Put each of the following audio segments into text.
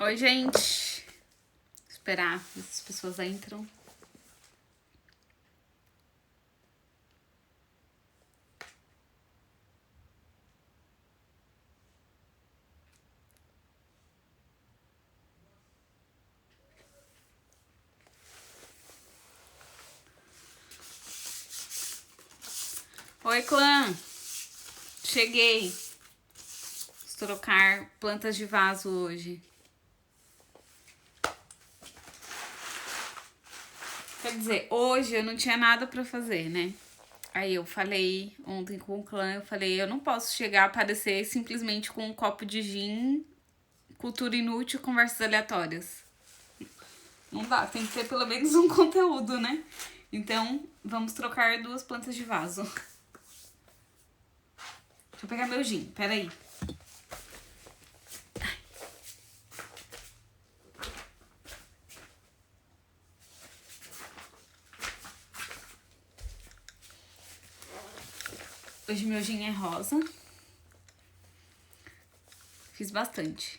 Oi, gente. Esperar as pessoas entram. Oi, clã. Cheguei. Vou trocar plantas de vaso hoje. Quer dizer, hoje eu não tinha nada pra fazer, né? Aí eu falei ontem com o clã, eu não posso chegar a aparecer simplesmente com um copo de gin, cultura inútil, conversas aleatórias. Não dá, tem que ter pelo menos um conteúdo, né? Então, vamos trocar 2 plantas de vaso. Deixa eu pegar meu gin, peraí. Hoje meu gin é rosa. Fiz bastante.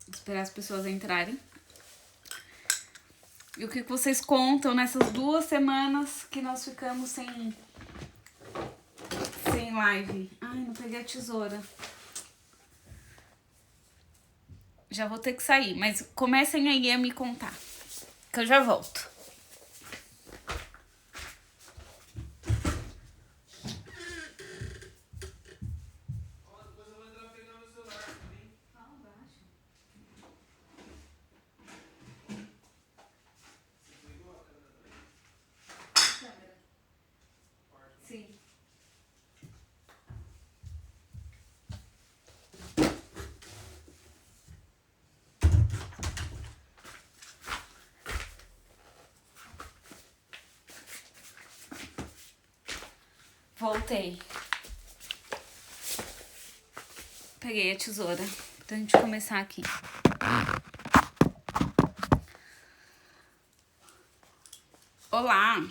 Vou esperar as pessoas entrarem. E o que vocês contam nessas 2 semanas que nós ficamos sem live? Ai, não peguei a tesoura. Já vou ter que sair, mas comecem aí a me contar, que eu já volto. Sim. Voltei. Peguei a tesoura pra gente começar aqui. Olá!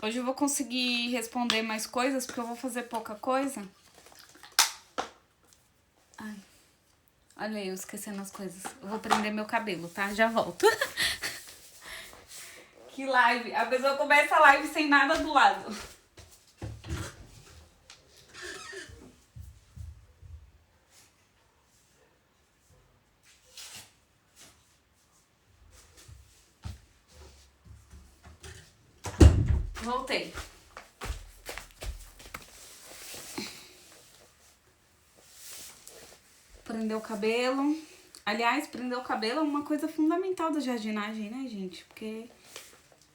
Hoje eu vou conseguir responder mais coisas porque eu vou fazer pouca coisa. Ai, olha aí, eu esquecendo as coisas. Eu vou prender meu cabelo, tá? Já volto. Que live! A pessoa começa a live sem nada do lado. Voltei. Prender o cabelo. Aliás, prender o cabelo é uma coisa fundamental da jardinagem, né, gente? Porque,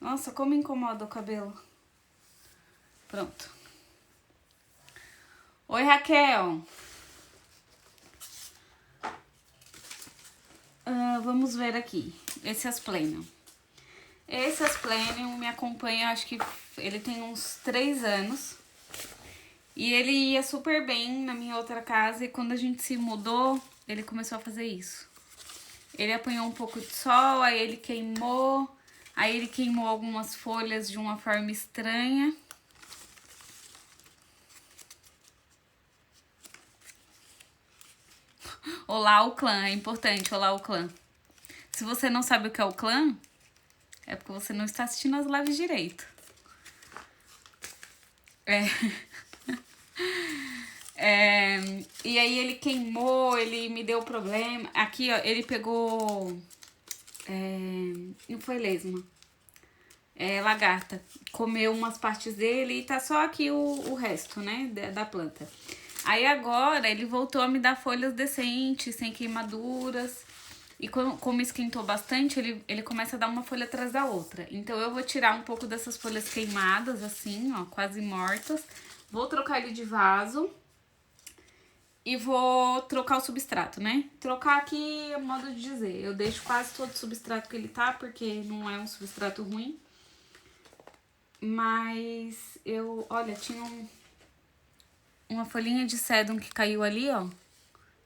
nossa, como incomoda o cabelo. Pronto. Oi, Raquel. Vamos ver aqui. Esse Asplenium. Esse Asplenium me acompanha, acho que ele tem uns 3 anos. E ele ia super bem na minha outra casa e quando a gente se mudou, ele começou a fazer isso. Ele apanhou um pouco de sol, aí ele queimou algumas folhas de uma forma estranha. Olá, o clã, é importante, olá, o clã. Se você não sabe o que é o clã, é porque você não está assistindo as lives direito. E aí ele queimou, ele me deu problema. Aqui, ó, ele pegou... não foi lesma. Lagarta. Comeu umas partes dele e tá só aqui o resto, né, da planta. Aí agora ele voltou a me dar folhas decentes, sem queimaduras. E como esquentou bastante, ele começa a dar uma folha atrás da outra. Então eu vou tirar um pouco dessas folhas queimadas, assim, ó, quase mortas. Vou trocar ele de vaso. E vou trocar o substrato, né? Trocar aqui é modo de dizer. Eu deixo quase todo o substrato que ele tá, porque não é um substrato ruim. Mas olha, tinha uma folhinha de sedum que caiu ali, ó.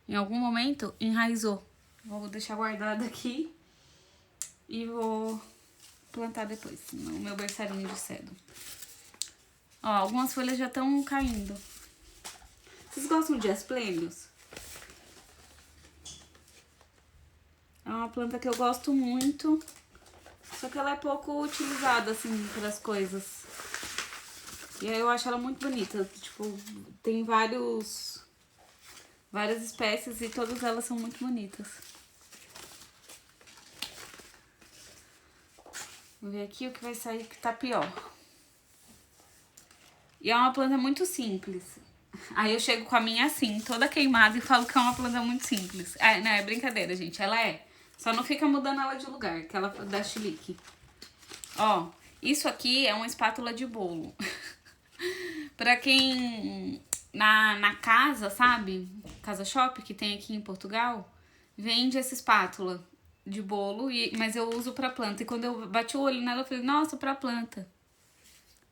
Em algum momento, enraizou. Vou deixar guardado aqui e vou plantar depois no meu berçarinho de sedum. Ó, algumas folhas já estão caindo. Vocês gostam de asplênios? uma planta que eu gosto muito. Só que ela é pouco utilizada, assim, para as coisas. E aí eu acho ela muito bonita. Tipo, tem várias espécies e todas elas são muito bonitas. Vou ver aqui o que vai sair que tá pior. E é uma planta muito simples. Aí eu chego com a minha assim, toda queimada, e falo que é uma planta muito simples. Ah, não, é brincadeira, gente. Ela é. Só não fica mudando ela de lugar, que ela da chilique. Ó, isso aqui é uma espátula de bolo. Pra quem... Na casa, sabe? Casa Shop, que tem aqui em Portugal, vende essa espátula de bolo, mas eu uso pra planta. E quando eu bati o olho nela, eu falei, nossa, pra planta.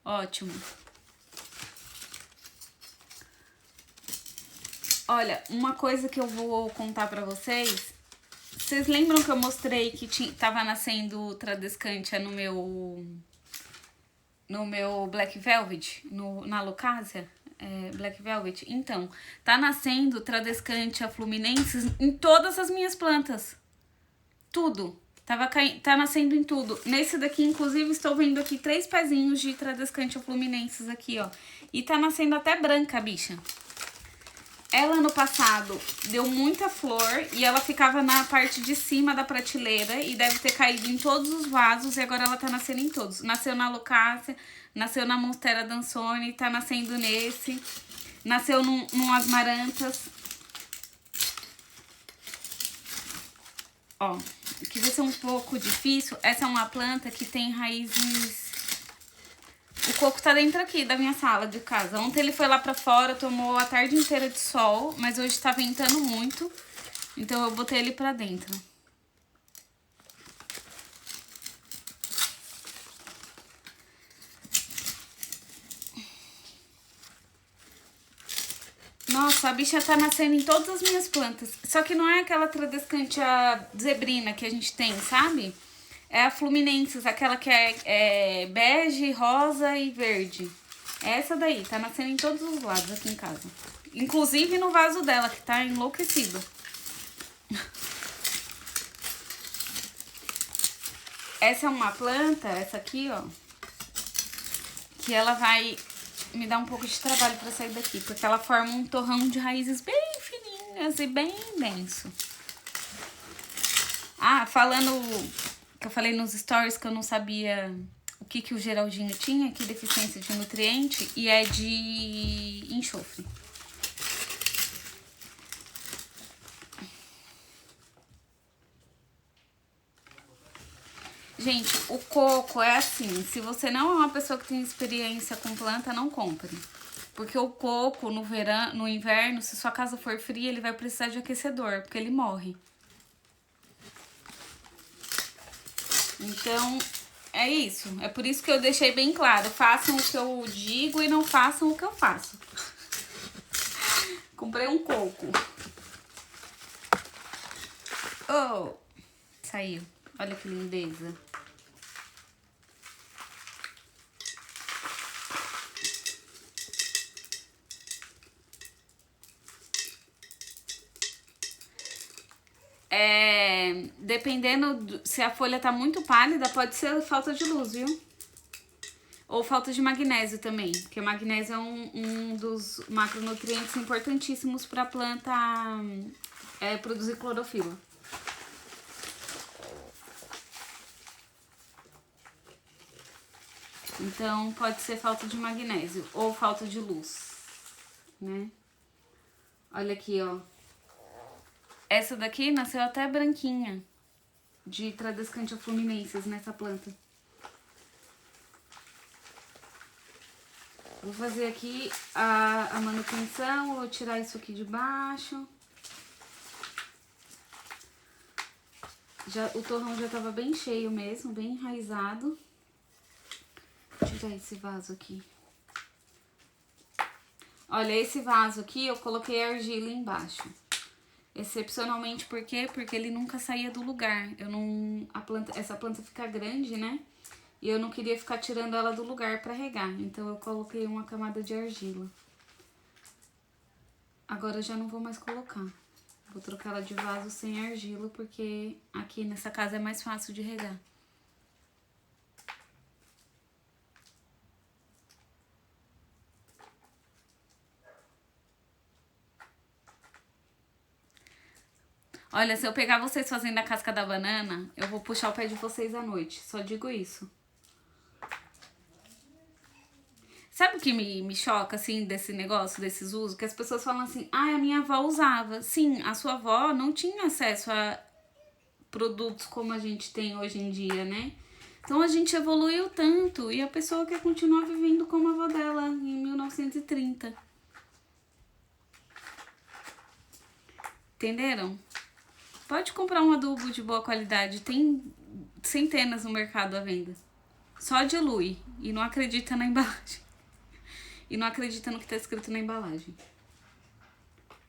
Ótimo. Olha, uma coisa que eu vou contar pra vocês. Vocês lembram que eu mostrei que tava nascendo Tradescantia no meu Black Velvet, na Lucásia? Black Velvet? Então, tá nascendo Tradescantia fluminensis em todas as minhas plantas. Tudo. Tá nascendo em tudo. Nesse daqui, inclusive, estou vendo aqui 3 pezinhos de Tradescantia fluminensis aqui, ó. E tá nascendo até branca, bicha. Ela, no passado, deu muita flor e ela ficava na parte de cima da prateleira e deve ter caído em todos os vasos e agora ela tá nascendo em todos. Nasceu na Lucásia, nasceu na Monstera Dansoni, tá nascendo nesse, nasceu num Asmarantas. Ó, o que vai ser um pouco difícil, essa é uma planta que tem raízes... O coco tá dentro aqui da minha sala de casa. Ontem ele foi lá pra fora, tomou a tarde inteira de sol, mas hoje tá ventando muito, então eu botei ele pra dentro. Nossa, a bicha tá nascendo em todas as minhas plantas. Só que não é aquela Tradescantia zebrina que a gente tem, sabe? É a Fluminensis, aquela que é bege, rosa e verde. É essa daí, tá nascendo em todos os lados aqui em casa. Inclusive no vaso dela, que tá enlouquecido. Essa é uma planta, essa aqui, ó, que ela vai me dar um pouco de trabalho pra sair daqui, porque ela forma um torrão de raízes bem fininhas e bem denso. Ah, falando... que eu falei nos stories que eu não sabia o que o Geraldinho tinha, que deficiência de nutriente, e é de enxofre. Gente, o coco é assim, se você não é uma pessoa que tem experiência com planta, não compre. Porque o coco, no inverno, se sua casa for fria, ele vai precisar de aquecedor, porque ele morre. Então, é isso. É por isso que eu deixei bem claro. Façam o que eu digo e não façam o que eu faço. Comprei um coco. Oh! Saiu. Olha que lindeza. Dependendo se a folha tá muito pálida, pode ser falta de luz, viu? Ou falta de magnésio também, porque o magnésio é um dos macronutrientes importantíssimos para a planta produzir clorofila. Então, pode ser falta de magnésio ou falta de luz, né? Olha aqui, ó. Essa daqui nasceu até branquinha, de Tradescantia fluminensis nessa planta. Vou fazer aqui a manutenção, vou tirar isso aqui de baixo. O torrão já tava bem cheio mesmo, bem enraizado. Vou tirar esse vaso aqui. Olha, esse vaso aqui eu coloquei argila embaixo. Excepcionalmente, por quê? Porque ele nunca saía do lugar. Essa planta fica grande, né? E eu não queria ficar tirando ela do lugar pra regar. Então eu coloquei uma camada de argila. Agora eu já não vou mais colocar. Vou trocar ela de vaso sem argila, porque aqui nessa casa é mais fácil de regar. Olha, se eu pegar vocês fazendo a casca da banana, eu vou puxar o pé de vocês à noite. Só digo isso. Sabe o que me choca, assim, desse negócio, desses usos? Que as pessoas falam assim, ah, a minha avó usava. Sim, a sua avó não tinha acesso a produtos como a gente tem hoje em dia, né? Então a gente evoluiu tanto e a pessoa quer continuar vivendo como a avó dela em 1930. Entenderam? Pode comprar um adubo de boa qualidade, tem centenas no mercado à venda. Só dilui e não acredita na embalagem. E não acredita no que tá escrito na embalagem.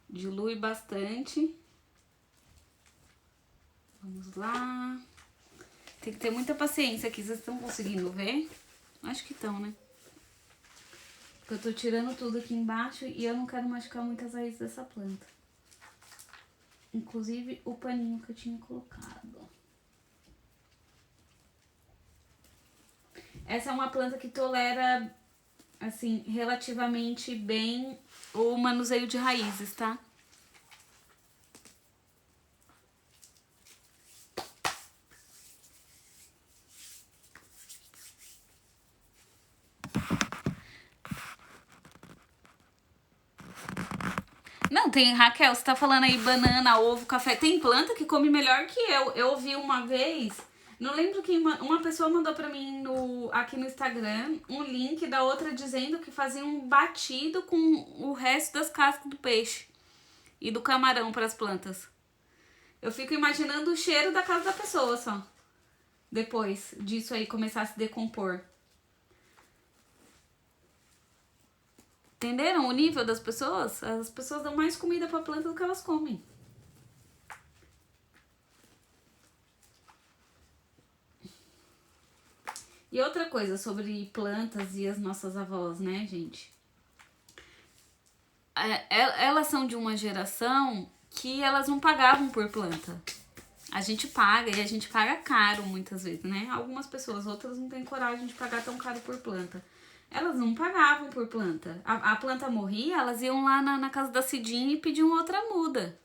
Dilui bastante. Vamos lá. Tem que ter muita paciência aqui. Vocês estão conseguindo ver? Acho que estão, né? Porque eu tô tirando tudo aqui embaixo e eu não quero machucar muitas raízes dessa planta. Inclusive o paninho que eu tinha colocado. Essa é uma planta que tolera, assim, relativamente bem o manuseio de raízes, tá? Não, tem, Raquel, você tá falando aí banana, ovo, café. Tem planta que come melhor que eu. Eu ouvi uma vez, não lembro quem, uma pessoa mandou pra mim aqui no Instagram um link da outra dizendo que fazia um batido com o resto das cascas do peixe e do camarão pras plantas. Eu fico imaginando o cheiro da casa da pessoa só. Depois disso aí começar a se decompor. Entenderam o nível das pessoas? As pessoas dão mais comida pra planta do que elas comem. E outra coisa sobre plantas e as nossas avós, né, gente? Elas são de uma geração que elas não pagavam por planta. A gente paga e a gente paga caro muitas vezes, né? Algumas pessoas, outras não têm coragem de pagar tão caro por planta. Elas não pagavam por planta. A planta morria, elas iam lá na casa da Cidinha e pediam outra muda.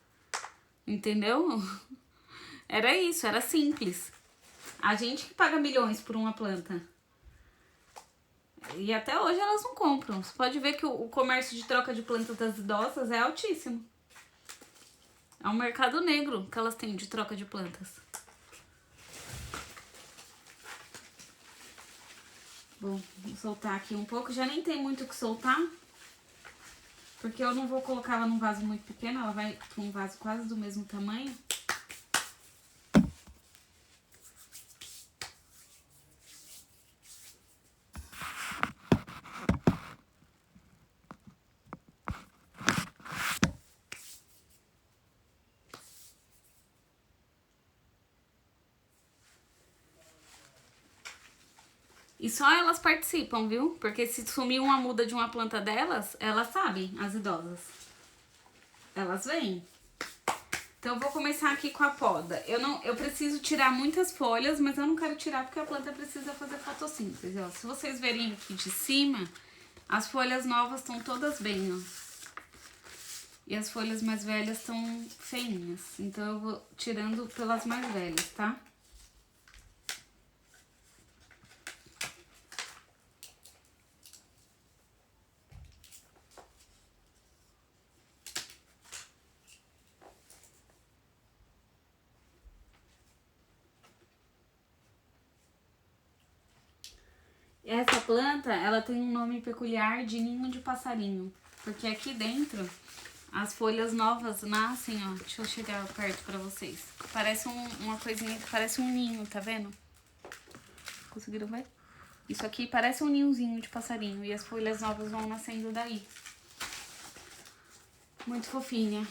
Entendeu? Era isso, era simples. A gente que paga milhões por uma planta. E até hoje elas não compram. Você pode ver que o comércio de troca de plantas das idosas é altíssimo. É um mercado negro que elas têm de troca de plantas. Bom, vou soltar aqui um pouco. Já nem tem muito o que soltar. Porque eu não vou colocar ela num vaso muito pequeno. Ela vai para um vaso quase do mesmo tamanho. E só elas participam, viu? Porque se sumir uma muda de uma planta delas, elas sabem, as idosas. Elas vêm. Então eu vou começar aqui com a poda. Eu preciso tirar muitas folhas, mas eu não quero tirar porque a planta precisa fazer fotossíntese, ó. Se vocês verem aqui de cima, as folhas novas estão todas bem, ó. E as folhas mais velhas estão feinhas. Então eu vou tirando pelas mais velhas, tá? Essa planta, ela tem um nome peculiar de ninho de passarinho. Porque aqui dentro, as folhas novas nascem, ó. Deixa eu chegar perto pra vocês. Parece uma coisinha que parece um ninho, tá vendo? Conseguiram ver? Isso aqui parece um ninhozinho de passarinho. E as folhas novas vão nascendo daí. Muito fofinha.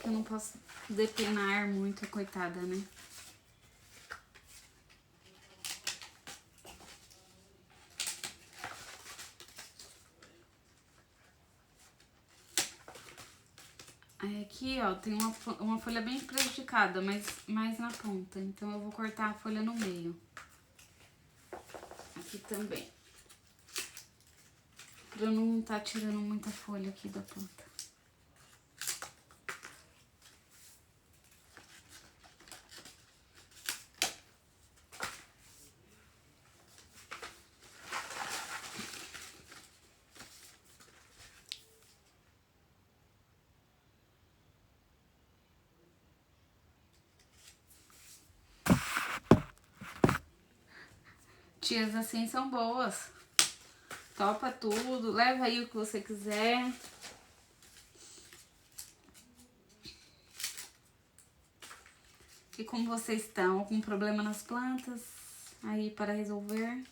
Eu não posso depenar muito a coitada, né? Aí aqui, ó, tem uma folha bem prejudicada, mas mais na ponta. Então eu vou cortar a folha no meio. Aqui também. Pra eu não tá tirando muita folha aqui da planta. Tias assim são boas. Topa tudo, leva aí o que você quiser. E como vocês estão? Algum problema nas plantas aí para resolver?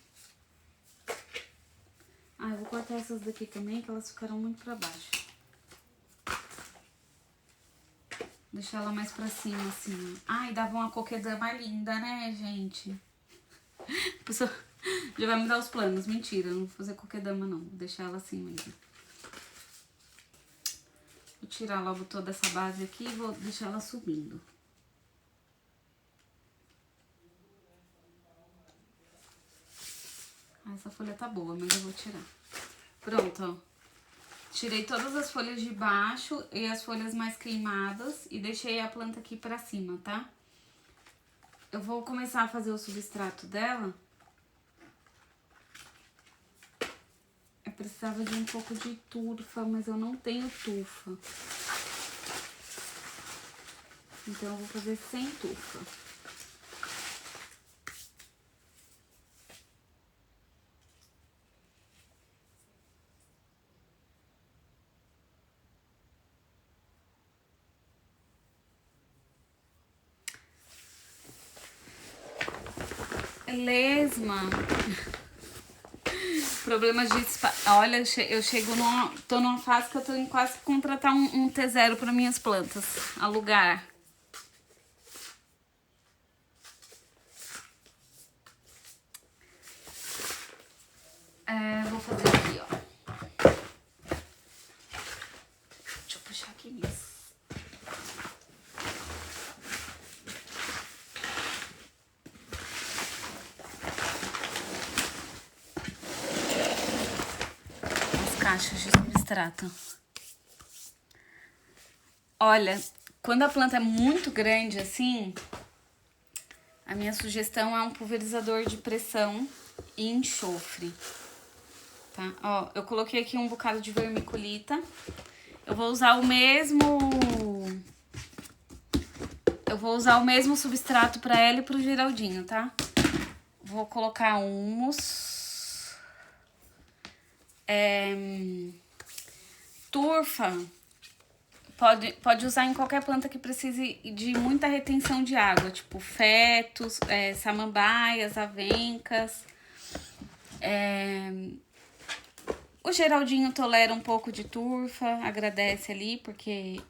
Ah, eu vou cortar essas daqui também, que elas ficaram muito pra baixo. Deixar ela mais pra cima, assim. Ai, dava uma coquedama linda, né, gente? A pessoa já vai me dar os planos. Mentira, não vou fazer coquedama, não. Vou deixar ela assim mesmo. Vou tirar logo toda essa base aqui e vou deixar ela subindo. Ah, essa folha tá boa, mas eu vou tirar. Pronto, ó. Tirei todas as folhas de baixo e as folhas mais queimadas e deixei a planta aqui pra cima, tá? Eu vou começar a fazer o substrato dela. Eu precisava de um pouco de turfa, mas eu não tenho turfa. Então eu vou fazer sem turfa. Lesma. Problemas de... Olha, eu chego numa... Tô numa fase que eu tô em quase contratar um T0 para minhas plantas. Alugar. Vou fazer aqui, ó. Deixa eu puxar aqui mesmo. Caixas de substrato. Olha, quando a planta é muito grande assim, a minha sugestão é um pulverizador de pressão e enxofre, tá? Ó, eu coloquei aqui um bocado de vermiculita. Eu vou usar o mesmo substrato para ela e pro Geraldinho, tá? Vou colocar humus. Turfa pode usar em qualquer planta que precise de muita retenção de água, tipo fetos, samambaias, avencas. O Geraldinho tolera um pouco de turfa, agradece ali, porque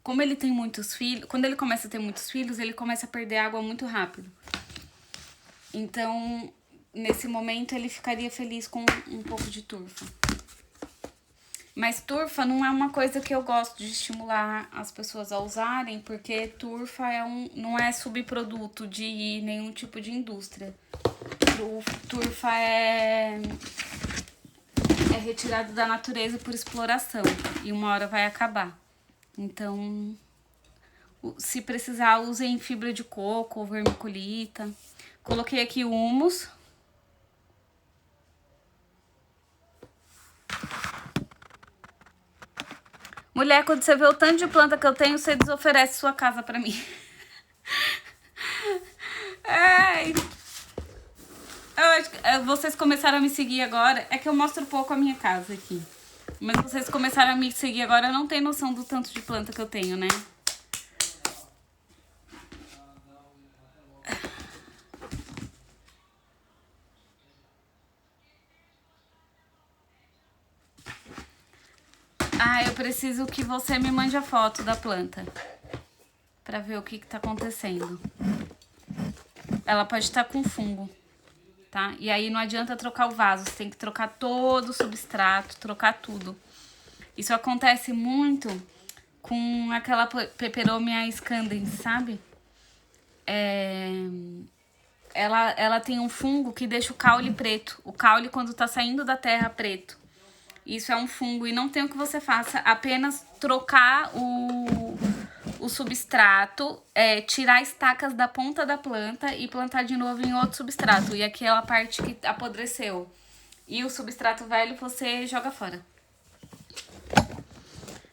como ele tem muitos filhos, quando ele começa a ter muitos filhos, ele começa a perder água muito rápido. Então, nesse momento, ele ficaria feliz com um pouco de turfa. Mas turfa não é uma coisa que eu gosto de estimular as pessoas a usarem, porque turfa não é subproduto de nenhum tipo de indústria. Turfa é retirado da natureza por exploração e uma hora vai acabar. Então, se precisar, usem fibra de coco ou vermiculita. Coloquei aqui o humus. Mulher, quando você vê o tanto de planta que eu tenho, você desoferece sua casa pra mim. Ai. Eu acho que vocês começaram a me seguir agora. É que eu mostro pouco a minha casa aqui. Mas vocês começaram a me seguir agora, não tem noção do tanto de planta que eu tenho, né? Ah, eu preciso que você me mande a foto da planta. Pra ver o que tá acontecendo. Ela pode estar com fungo, tá? E aí não adianta trocar o vaso, você tem que trocar todo o substrato, trocar tudo. Isso acontece muito com aquela Peperomia scandens, sabe? Ela tem um fungo que deixa o caule preto. O caule, quando tá saindo da terra, preto. Isso é um fungo e não tem o que você faça, apenas trocar o substrato, tirar estacas da ponta da planta e plantar de novo em outro substrato. E aquela parte que apodreceu e o substrato velho você joga fora.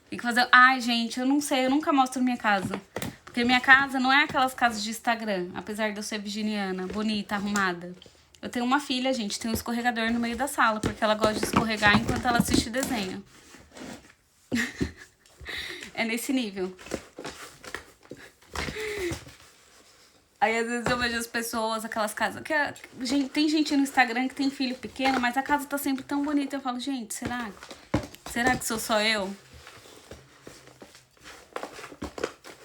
Tem que fazer... Ai, gente, eu não sei, eu nunca mostro minha casa. Porque minha casa não é aquelas casas de Instagram, apesar de eu ser virginiana, bonita, arrumada. Eu tenho uma filha, gente, tem um escorregador no meio da sala, porque ela gosta de escorregar enquanto ela assiste desenho. É nesse nível. Aí às vezes eu vejo as pessoas, aquelas casas... tem gente no Instagram que tem filho pequeno, mas a casa tá sempre tão bonita. Eu falo, gente, será? Será que sou só eu?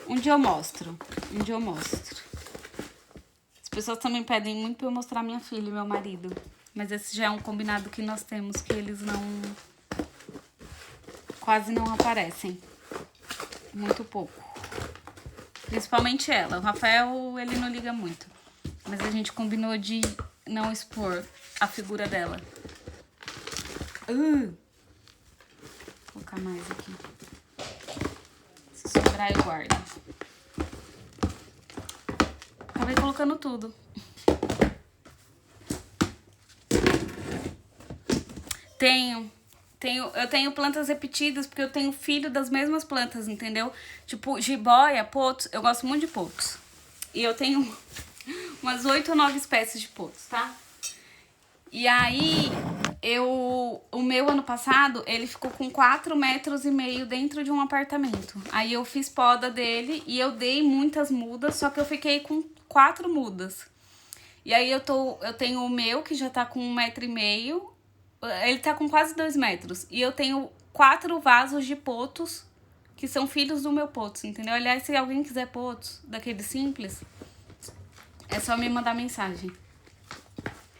Um dia eu mostro. As pessoas também pedem muito pra eu mostrar minha filha e meu marido. Mas esse já é um combinado que nós temos, que eles quase não aparecem. Muito pouco. Principalmente ela. O Rafael, ele não liga muito. Mas a gente combinou de não expor a figura dela. Vou colocar mais aqui. Se sobrar, eu guardo. Acabei colocando tudo. Eu tenho plantas repetidas porque eu tenho filho das mesmas plantas, entendeu? Tipo, jiboia, potos. Eu gosto muito de potos. E eu tenho umas 8 ou 9 espécies de potos, tá? E aí, o meu ano passado, ele ficou com 4,5 metros dentro de um apartamento. Aí eu fiz poda dele e eu dei muitas mudas, só que eu fiquei com 4 mudas. E aí eu tenho o meu, que já tá com 1,5 metro. Ele tá com quase 2 metros. E eu tenho 4 vasos de potos, que são filhos do meu potos, entendeu? Aliás, se alguém quiser potos, daqueles simples, é só me mandar mensagem.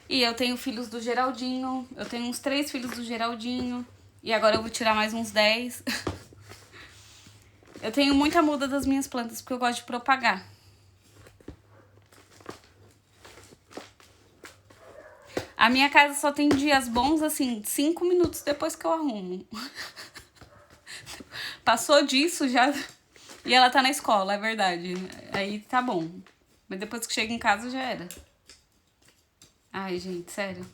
E eu tenho filhos do Geraldinho. Eu tenho uns 3 filhos do Geraldinho. E agora eu vou tirar mais uns 10. Eu tenho muita muda das minhas plantas, porque eu gosto de propagar. A minha casa só tem dias bons, assim, 5 minutos depois que eu arrumo. Passou disso já... E ela tá na escola, é verdade. Aí tá bom. Mas depois que chega em casa já era. Ai, gente, sério.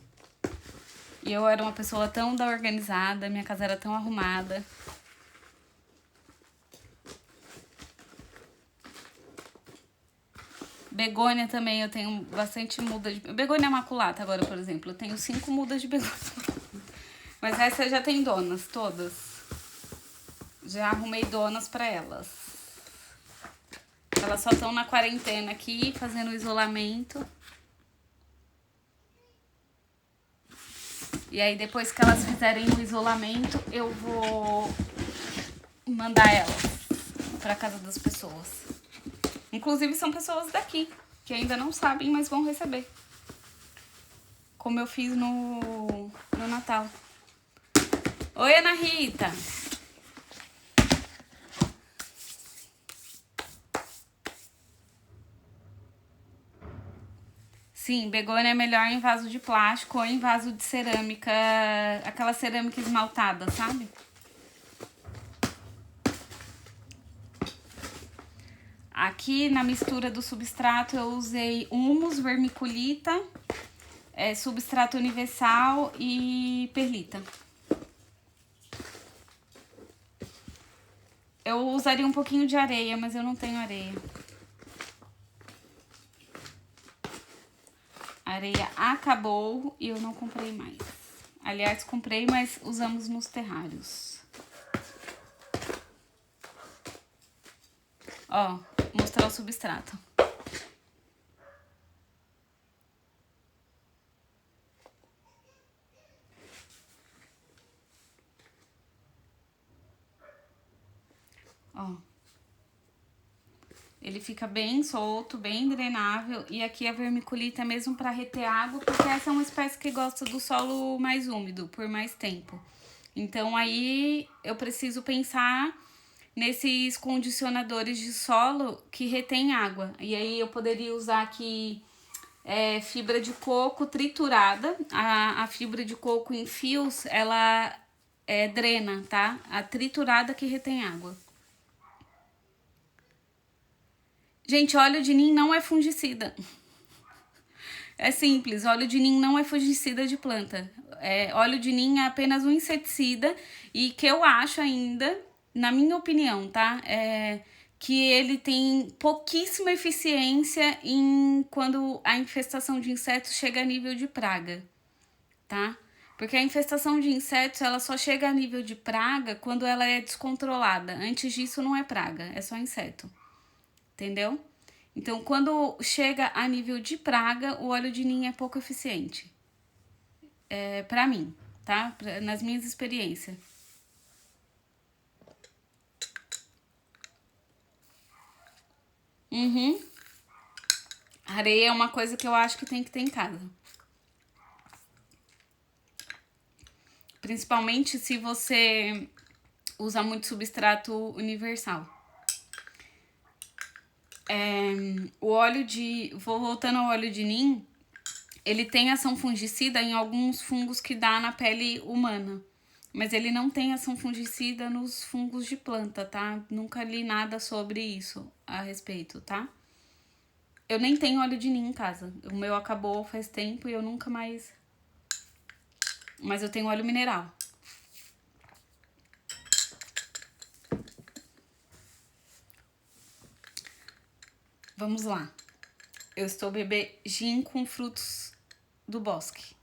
E eu era uma pessoa tão organizada, minha casa era tão arrumada. Begônia também, eu tenho bastante muda de... Begônia maculata agora, por exemplo. Eu tenho 5 mudas de begônia. Mas essa já tem donas, todas. Já arrumei donas pra elas. Elas só estão na quarentena aqui, fazendo isolamento. E aí, depois que elas fizerem o isolamento, eu vou mandar elas pra casa das pessoas. Inclusive, são pessoas daqui, que ainda não sabem, mas vão receber. Como eu fiz no Natal. Oi, Ana Rita! Sim, begônia é melhor em vaso de plástico ou em vaso de cerâmica, aquela cerâmica esmaltada, sabe? Aqui na mistura do substrato eu usei humus, vermiculita, substrato universal e perlita. Eu usaria um pouquinho de areia, mas eu não tenho areia. A areia acabou e eu não comprei mais. Aliás, comprei, mas usamos nos terrários. Ó, mostrar o substrato. Ó. Ele fica bem solto, bem drenável. E aqui a vermiculita é mesmo para reter água, porque essa é uma espécie que gosta do solo mais úmido por mais tempo. Então aí eu preciso pensar nesses condicionadores de solo que retém água. E aí eu poderia usar aqui fibra de coco triturada. A fibra de coco em fios, ela drena, tá? A triturada que retém água. Gente, óleo de nim não é fungicida. É simples, óleo de nim não é fungicida de planta. Óleo de nim é apenas um inseticida e que eu acho ainda, na minha opinião, tá? Que ele tem pouquíssima eficiência quando a infestação de insetos chega a nível de praga, tá? Porque a infestação de insetos, ela só chega a nível de praga quando ela é descontrolada. Antes disso não é praga, é só inseto. Entendeu? Então, quando chega a nível de praga, o óleo de nim é pouco eficiente. Pra mim, tá? Nas minhas experiências. Areia é uma coisa que eu acho que tem que ter em casa. Principalmente se você usa muito substrato universal. Voltando ao óleo de nim, ele tem ação fungicida em alguns fungos que dá na pele humana. Mas ele não tem ação fungicida nos fungos de planta, tá? Nunca li nada sobre isso a respeito, tá? Eu nem tenho óleo de nim em casa. O meu acabou faz tempo e eu nunca mais... Mas eu tenho óleo mineral. Vamos lá. Eu estou bebendo gin com frutos do bosque.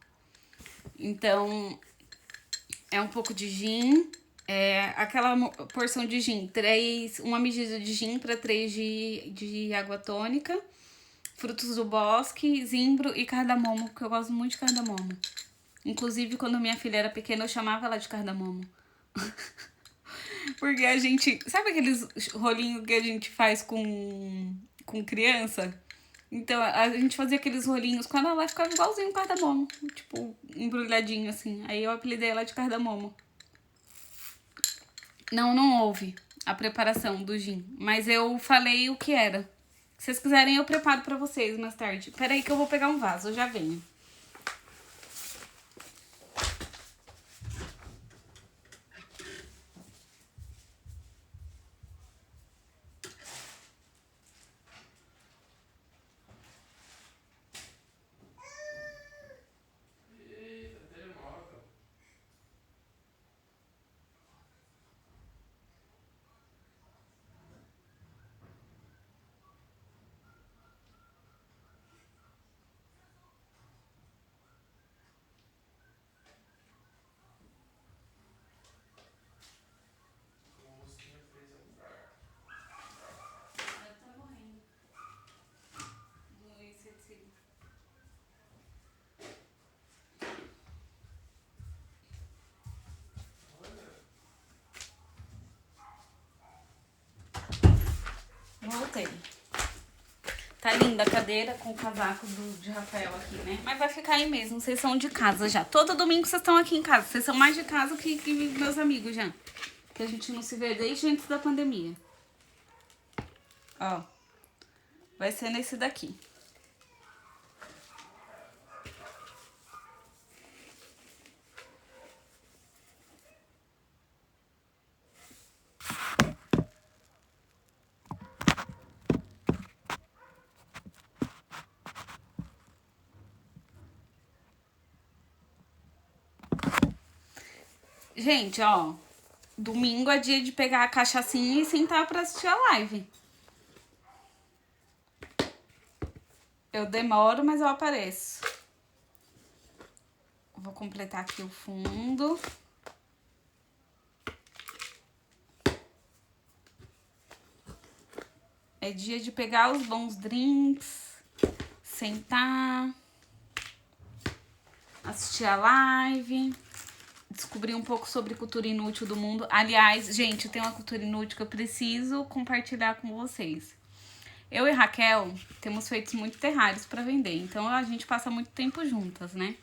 Então, é um pouco de gin, aquela porção de gin, uma medida de gin para 3 de água tônica, frutos do bosque, zimbro e cardamomo, porque eu gosto muito de cardamomo. Inclusive, quando minha filha era pequena, eu chamava ela de cardamomo. Porque a gente... Sabe aqueles rolinhos que a gente faz com criança? Então, a gente fazia aqueles rolinhos quando ela ficava igualzinho um cardamomo. Tipo, embrulhadinho assim. Aí eu apelidei ela de cardamomo. Não houve a preparação do gin. Mas eu falei o que era. Se vocês quiserem, eu preparo pra vocês mais tarde. Pera aí que eu vou pegar um vaso, eu já venho. Voltei. Tá linda a cadeira com o casaco de Rafael aqui, né? Mas vai ficar aí mesmo, vocês são de casa já. Todo domingo vocês estão aqui em casa. Vocês são mais de casa que meus amigos já. Que a gente não se vê desde antes da pandemia. Ó. Vai ser nesse daqui. Gente, ó, domingo é dia de pegar a cachaçinha e sentar pra assistir a live. Eu demoro, mas eu apareço. Vou completar aqui o fundo. É dia de pegar os bons drinks, sentar, assistir a live, descobrir um pouco sobre cultura inútil do mundo. Aliás, gente, eu tenho uma cultura inútil que eu preciso compartilhar com vocês. Eu e Raquel temos feito muitos terrários para vender, então a gente passa muito tempo juntas, né?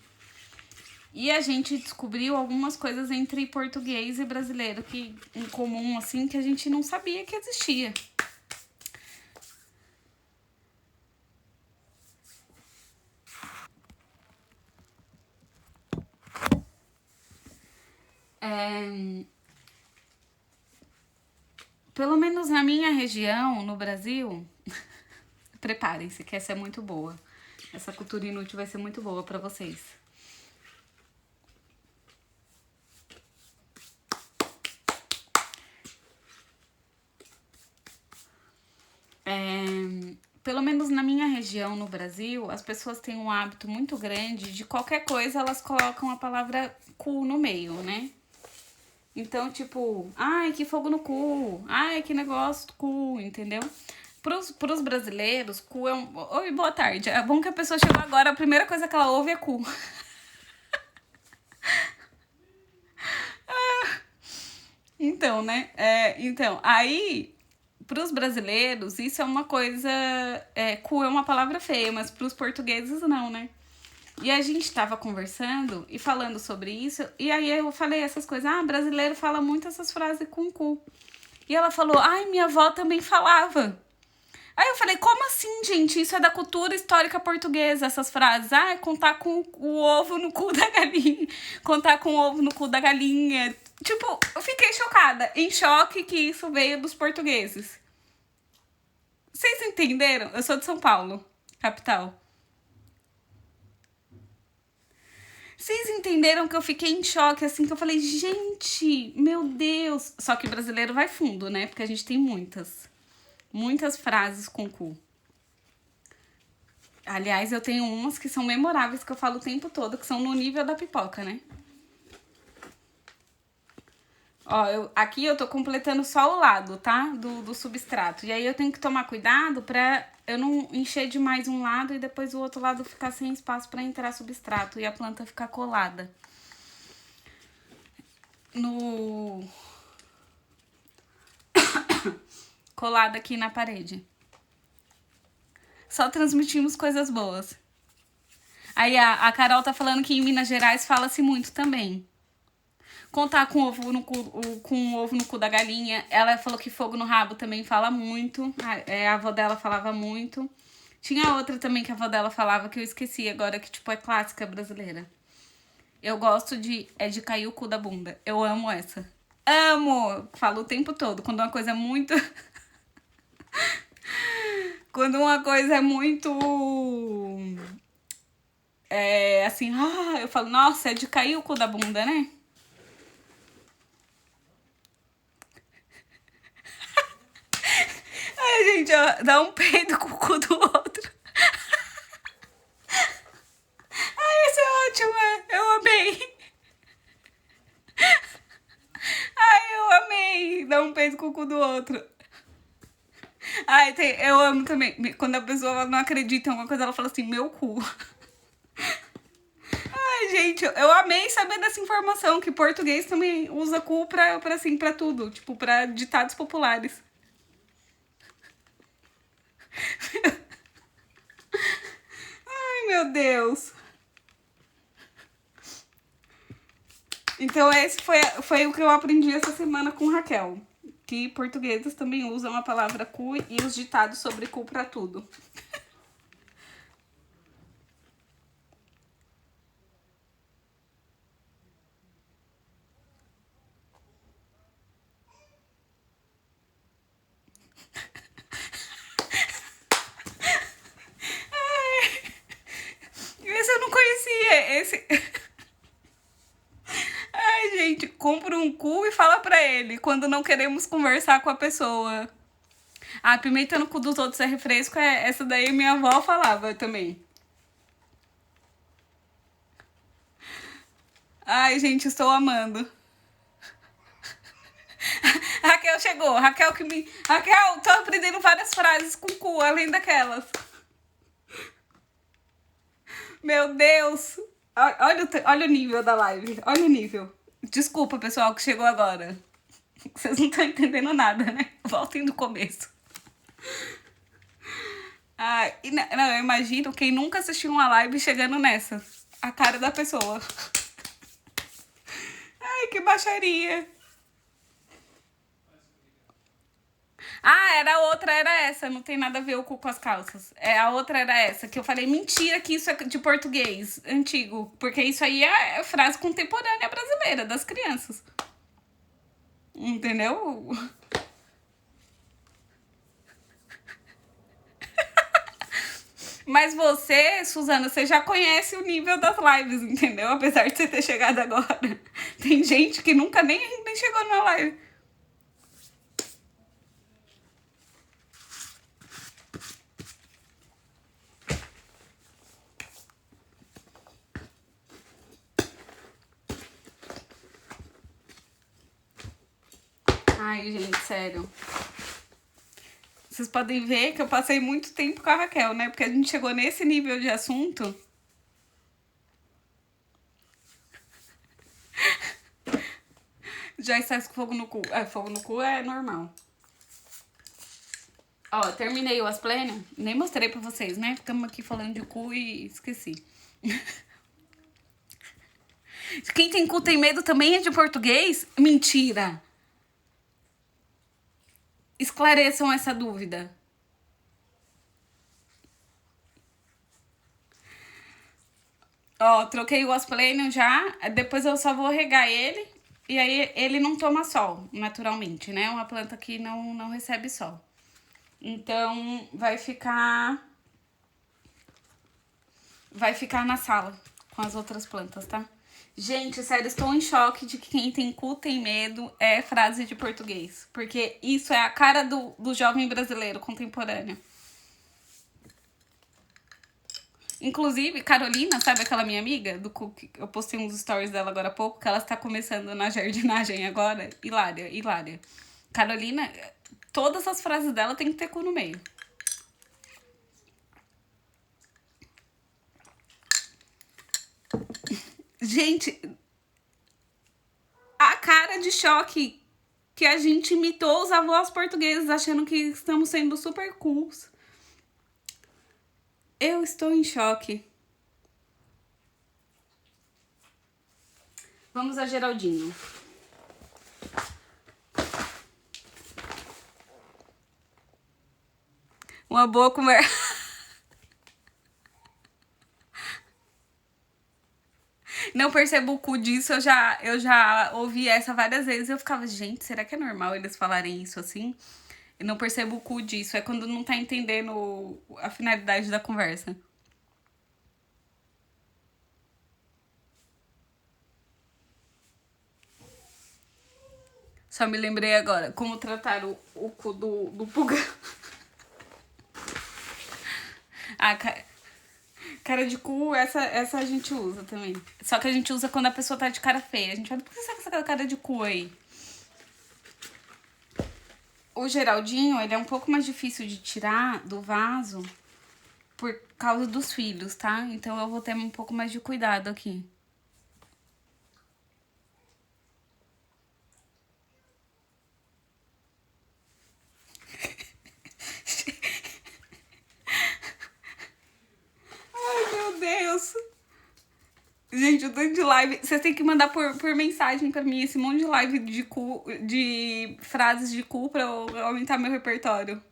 E a gente descobriu algumas coisas entre português e brasileiro que em comum, assim, que a gente não sabia que existia. Pelo menos na minha região, no Brasil, preparem-se, que essa é muito boa. Essa cultura inútil vai ser muito boa pra vocês. Pelo menos na minha região, no Brasil, as pessoas têm um hábito muito grande de qualquer coisa, elas colocam a palavra cu no meio, né? Então, tipo, ai, que fogo no cu, ai, que negócio do cu, entendeu? Pros brasileiros, cu é um. Oi, boa tarde. É bom que a pessoa chegou agora, a primeira coisa que ela ouve é cu. Então, né? Então, aí, pros brasileiros, isso é uma coisa. Cu é uma palavra feia, mas pros portugueses não, né? E a gente tava conversando e falando sobre isso, e aí eu falei essas coisas. Ah, brasileiro fala muito essas frases com cu. E ela falou, ai, minha avó também falava. Aí eu falei, como assim, gente? Isso é da cultura histórica portuguesa, essas frases. Ah, é contar com o ovo no cu da galinha. Contar com o ovo no cu da galinha. Tipo, eu fiquei chocada. Em choque que isso veio dos portugueses. Vocês entenderam? Eu sou de São Paulo, capital. Vocês entenderam que eu fiquei em choque, assim, que eu falei, gente, meu Deus. Só que o brasileiro vai fundo, né? Porque a gente tem muitas frases com cu. Aliás, eu tenho umas que são memoráveis, que eu falo o tempo todo, que são no nível da pipoca, né? Ó, aqui eu tô completando só o lado, tá? Do substrato. E aí eu tenho que tomar cuidado pra eu não encher demais um lado e depois o outro lado ficar sem espaço pra entrar substrato e a planta ficar colada. Colada aqui na parede. Só transmitimos coisas boas. Aí a Carol tá falando que em Minas Gerais fala-se muito também. Contar com ovo no cu, com ovo no cu da galinha. Ela falou que fogo no rabo também fala muito. A avó dela falava muito. Tinha outra também que a avó dela falava que eu esqueci agora, que tipo é clássica brasileira. Eu gosto de cair o cu da bunda. Eu amo essa. Amo! Falo o tempo todo. Quando uma coisa é muito... Quando uma coisa é muito... assim, eu falo, nossa, é de cair o cu da bunda, né? Ai, gente, ó, dá um peido com o cu do outro. Ai, isso é ótimo, eu amei. Ai, eu amei. Dá um peido com o cu do outro. Ai, eu amo também. Quando a pessoa não acredita em alguma coisa, ela fala assim, meu cu. Ai, gente, eu amei saber dessa informação, que português também usa cu assim, pra tudo. Tipo, pra ditados populares. Ai, meu Deus. Então, esse foi o que eu aprendi essa semana com Raquel. Que portugueses também usam a palavra cu e os ditados sobre cu pra tudo. Esse eu não conhecia. Esse. Ai, gente, compra um cu e fala pra ele quando não queremos conversar com a pessoa. A pimenta no cu dos outros é refresco, essa daí minha avó falava também. Ai, gente, estou amando. Raquel chegou. Raquel, tô aprendendo várias frases com cu, além daquelas. Meu Deus. Olha o nível da live. Olha o nível. Desculpa, pessoal, que chegou agora. Vocês não estão entendendo nada, né? Voltem do começo. Não, eu imagino quem nunca assistiu uma live chegando nessa. A cara da pessoa. Ai, que baixaria. Ah, era a outra, era essa. Não tem nada a ver o cu com as calças. É, a outra era essa, que eu falei, mentira que isso é de português antigo. Porque isso aí é frase contemporânea brasileira, das crianças. Entendeu? Mas você, Suzana, você já conhece o nível das lives, entendeu? Apesar de você ter chegado agora. Tem gente que nunca nem chegou na live. Ai, gente, sério. Vocês podem ver que eu passei muito tempo com a Raquel, né? Porque a gente chegou nesse nível de assunto. Já está com fogo no cu. É, fogo no cu é normal. Ó, terminei o Asplênio. Nem mostrei pra vocês, né? Ficamos aqui falando de cu e esqueci. Quem tem cu tem medo também é de português? Mentira! Esclareçam essa dúvida. Ó, troquei o Asplênio já. Depois eu só vou regar ele. E aí ele não toma sol, naturalmente, né? É uma planta que não recebe sol. Então vai ficar na sala com as outras plantas, tá? Gente, sério, estou em choque de que quem tem cu tem medo é frase de português. Porque isso é a cara do jovem brasileiro contemporâneo. Inclusive, Carolina, sabe aquela minha amiga do cu que eu postei uns stories dela agora há pouco, que ela está começando na jardinagem agora? Hilária. Carolina, todas as frases dela tem que ter cu no meio. Gente, a cara de choque que a gente imitou os avós portugueses achando que estamos sendo super cools. Eu estou em choque. Vamos a Geraldinho. Uma boa conversa. Não percebo o cu disso, eu já ouvi essa várias vezes. Eu ficava, gente, será que é normal eles falarem isso assim? Eu não percebo o cu disso, é quando não tá entendendo a finalidade da conversa. Só me lembrei agora, como tratar o cu do pulga. Ah, cara de cu, essa a gente usa também. Só que a gente usa quando a pessoa tá de cara feia. A gente fala, por que você tá com essa cara de cu aí? O Geraldinho, ele é um pouco mais difícil de tirar do vaso por causa dos filhos, tá? Então eu vou ter um pouco mais de cuidado aqui. Ai, meu Deus. Gente, eu tô de live. Vocês têm que mandar por mensagem pra mim esse monte de live de cu, de frases de cu pra eu aumentar meu repertório.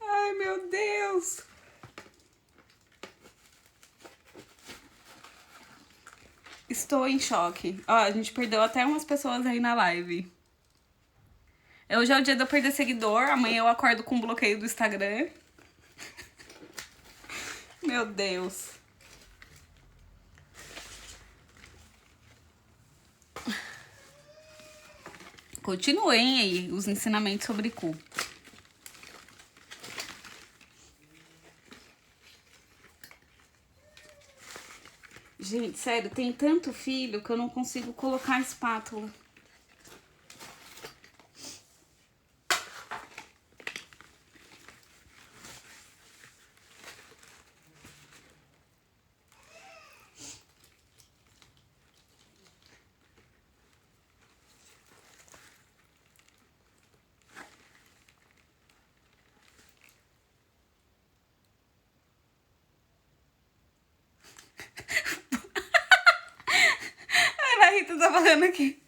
Ai, meu Deus. Estou em choque. Ó, a gente perdeu até umas pessoas aí na live. Hoje é o dia de eu perder seguidor. Amanhã eu acordo com um bloqueio do Instagram. Meu Deus. Continuem aí os ensinamentos sobre cu. Gente, sério, tem tanto filho que eu não consigo colocar a espátula. Fernanda tá falando aqui.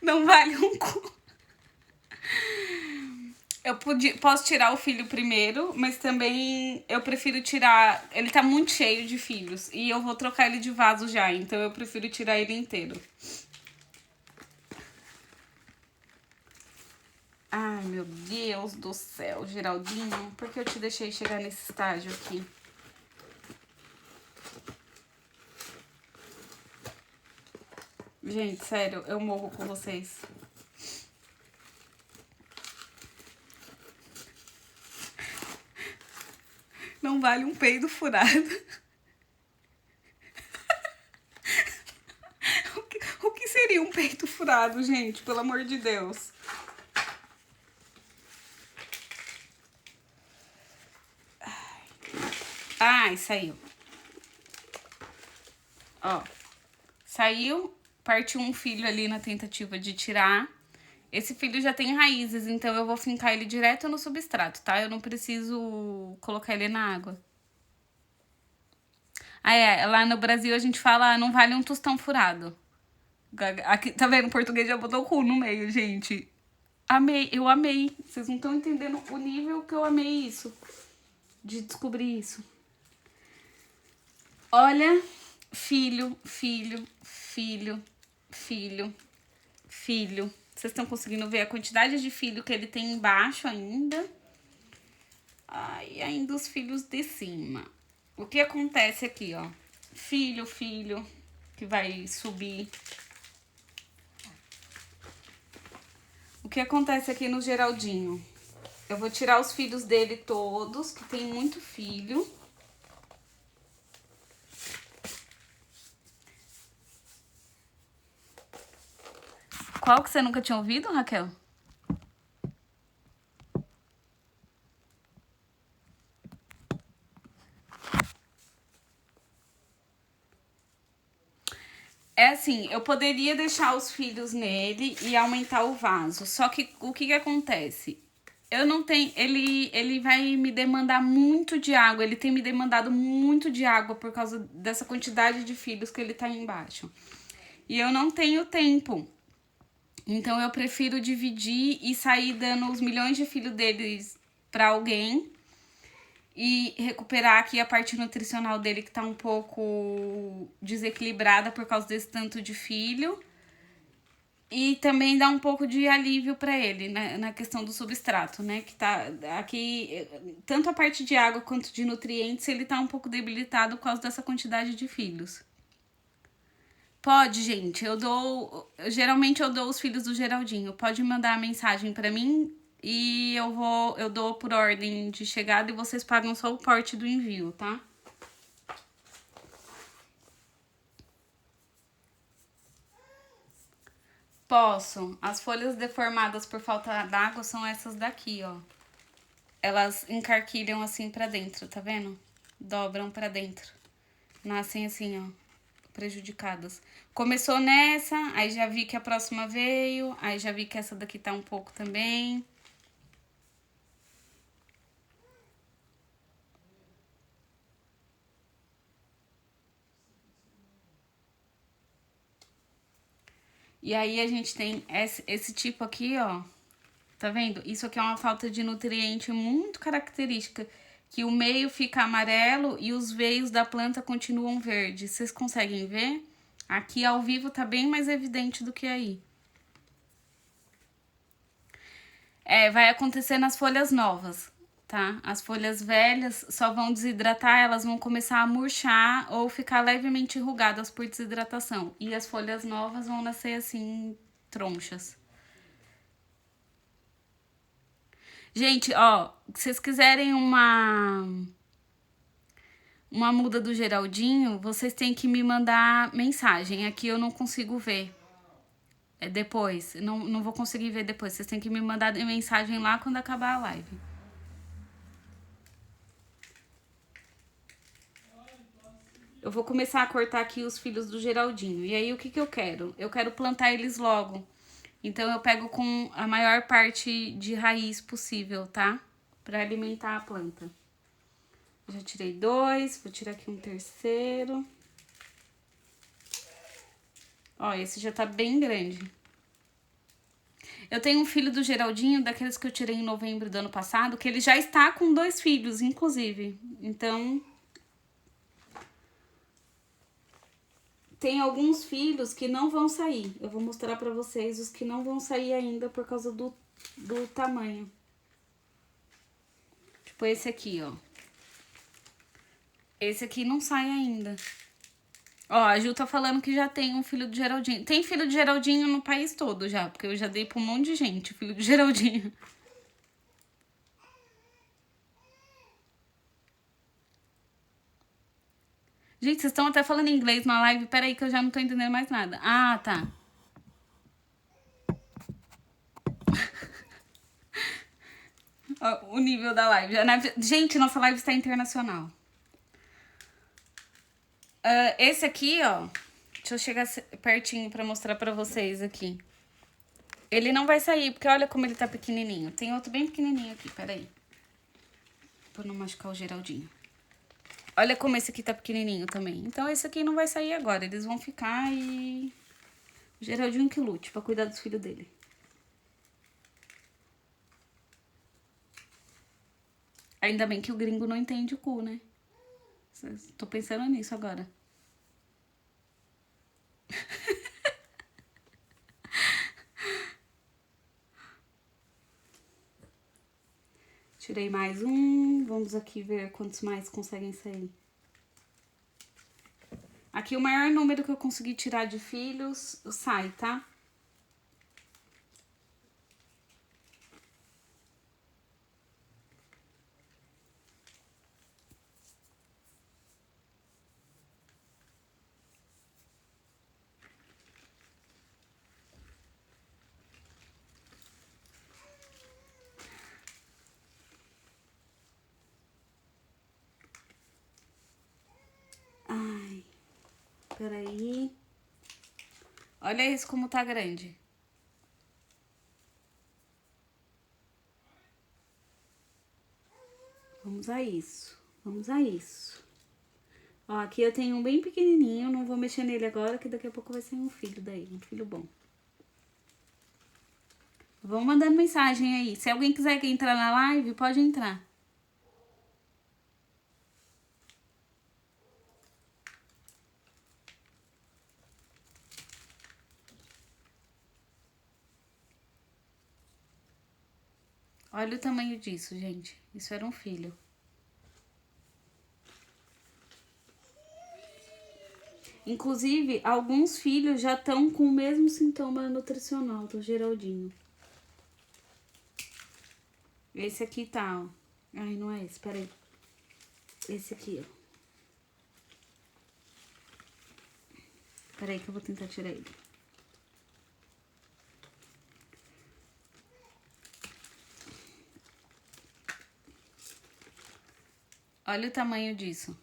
Não vale um cu. Eu posso tirar o filho primeiro, mas também eu prefiro tirar... Ele tá muito cheio de filhos e eu vou trocar ele de vaso já, então eu prefiro tirar ele inteiro. Ai, meu Deus do céu, Geraldinho, por que eu te deixei chegar nesse estágio aqui? Gente, sério, eu morro com vocês. Não vale um peido furado. O que seria um peito furado, gente? Pelo amor de Deus. Ai, saiu. Ó, saiu, partiu um filho ali na tentativa de tirar. Esse filho já tem raízes, então eu vou fincar ele direto no substrato, tá? Eu não preciso colocar ele na água. Ah, lá no Brasil a gente fala, não vale um tostão furado. Aqui, tá vendo? O português já botou o cu no meio, gente. Amei, eu amei. Vocês não estão entendendo o nível que eu amei isso. De descobrir isso. Olha, filho, filho, filho, filho, filho. Vocês estão conseguindo ver a quantidade de filho que ele tem embaixo ainda. Ai, ainda os filhos de cima. O que acontece aqui, ó? Filho, filho, que vai subir. O que acontece aqui no Geraldinho? Eu vou tirar os filhos dele todos, que tem muito filho. Qual que você nunca tinha ouvido, Raquel? É assim, eu poderia deixar os filhos nele e aumentar o vaso. Só que o que acontece? Eu não tenho... Ele vai me demandar muito de água. Ele tem me demandado muito de água por causa dessa quantidade de filhos que ele tá embaixo. E eu não tenho tempo. Então eu prefiro dividir e sair dando os milhões de filhos deles pra alguém. E recuperar aqui a parte nutricional dele que tá um pouco desequilibrada por causa desse tanto de filho. E também dar um pouco de alívio para ele, né, na questão do substrato, né? Que tá aqui, tanto a parte de água quanto de nutrientes, ele tá um pouco debilitado por causa dessa quantidade de filhos. Pode, gente, geralmente eu dou os filhos do Geraldinho. Pode mandar a mensagem para mim e eu dou por ordem de chegada e vocês pagam só o porte do envio, tá? Posso. As folhas deformadas por falta d'água são essas daqui, ó. Elas encarquilham assim pra dentro, tá vendo? Dobram pra dentro. Nascem assim, ó, prejudicadas. Começou nessa, aí já vi que a próxima veio, aí já vi que essa daqui tá um pouco também. E aí a gente tem esse tipo aqui, ó. Tá vendo? Isso aqui é uma falta de nutriente muito característica. Que o meio fica amarelo e os veios da planta continuam verdes. Vocês conseguem ver? Aqui ao vivo tá bem mais evidente do que aí. Vai acontecer nas folhas novas, tá? As folhas velhas só vão desidratar, elas vão começar a murchar ou ficar levemente enrugadas por desidratação. E as folhas novas vão nascer assim, tronchas. Gente, ó, se vocês quiserem uma muda do Geraldinho, vocês têm que me mandar mensagem. Aqui eu não consigo ver. Depois, não vou conseguir ver depois. Vocês têm que me mandar mensagem lá quando acabar a live. Eu vou começar a cortar aqui os filhos do Geraldinho. E aí, o que eu quero? Eu quero plantar eles logo. Então, eu pego com a maior parte de raiz possível, tá? Pra alimentar a planta. Já tirei 2, vou tirar aqui um terceiro. Ó, esse já tá bem grande. Eu tenho um filho do Geraldinho, daqueles que eu tirei em novembro do ano passado, que ele já está com 2 filhos, inclusive. Então, tem alguns filhos que não vão sair. Eu vou mostrar pra vocês os que não vão sair ainda por causa do tamanho. Tipo esse aqui, ó. Esse aqui não sai ainda. Ó, a Ju tá falando que já tem um filho do Geraldinho. Tem filho de Geraldinho no país todo já, porque eu já dei pra um monte de gente, filho do Geraldinho. Gente, vocês estão até falando inglês na live. Peraí que eu já não tô entendendo mais nada. Ah, tá. Ó, o nível da live. Gente, nossa live está internacional. Esse aqui, ó. Deixa eu chegar pertinho pra mostrar pra vocês aqui. Ele não vai sair, porque olha como ele tá pequenininho. Tem outro bem pequenininho aqui, peraí. Pra não machucar o Geraldinho. Olha como esse aqui tá pequenininho também. Então esse aqui não vai sair agora. Eles vão ficar e... O Geraldinho que lute pra cuidar dos filhos dele. Ainda bem que o gringo não entende o cu, né? Tô pensando nisso agora. Tirei mais um. Vamos aqui ver quantos mais conseguem sair. Aqui o maior número que eu consegui tirar de filhos sai, tá? Ai, peraí. Olha isso como tá grande. Vamos a isso. Vamos a isso. Ó, aqui eu tenho um bem pequenininho. Não vou mexer nele agora, que daqui a pouco vai ser um filho daí. Um filho bom. Vão mandando mensagem aí. Se alguém quiser entrar na live, pode entrar. Olha o tamanho disso, gente. Isso era um filho. Inclusive, alguns filhos já estão com o mesmo sintoma nutricional do Geraldinho. Esse aqui tá, ó. Ai, não é esse, peraí. Esse aqui, ó. Peraí que eu vou tentar tirar ele. Olha o tamanho disso.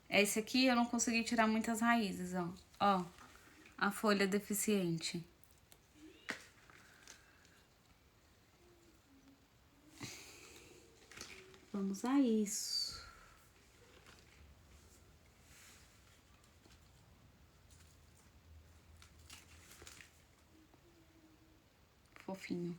Esse aqui eu não consegui tirar muitas raízes, ó. Ó, a folha deficiente. Vamos a isso. Fofinho.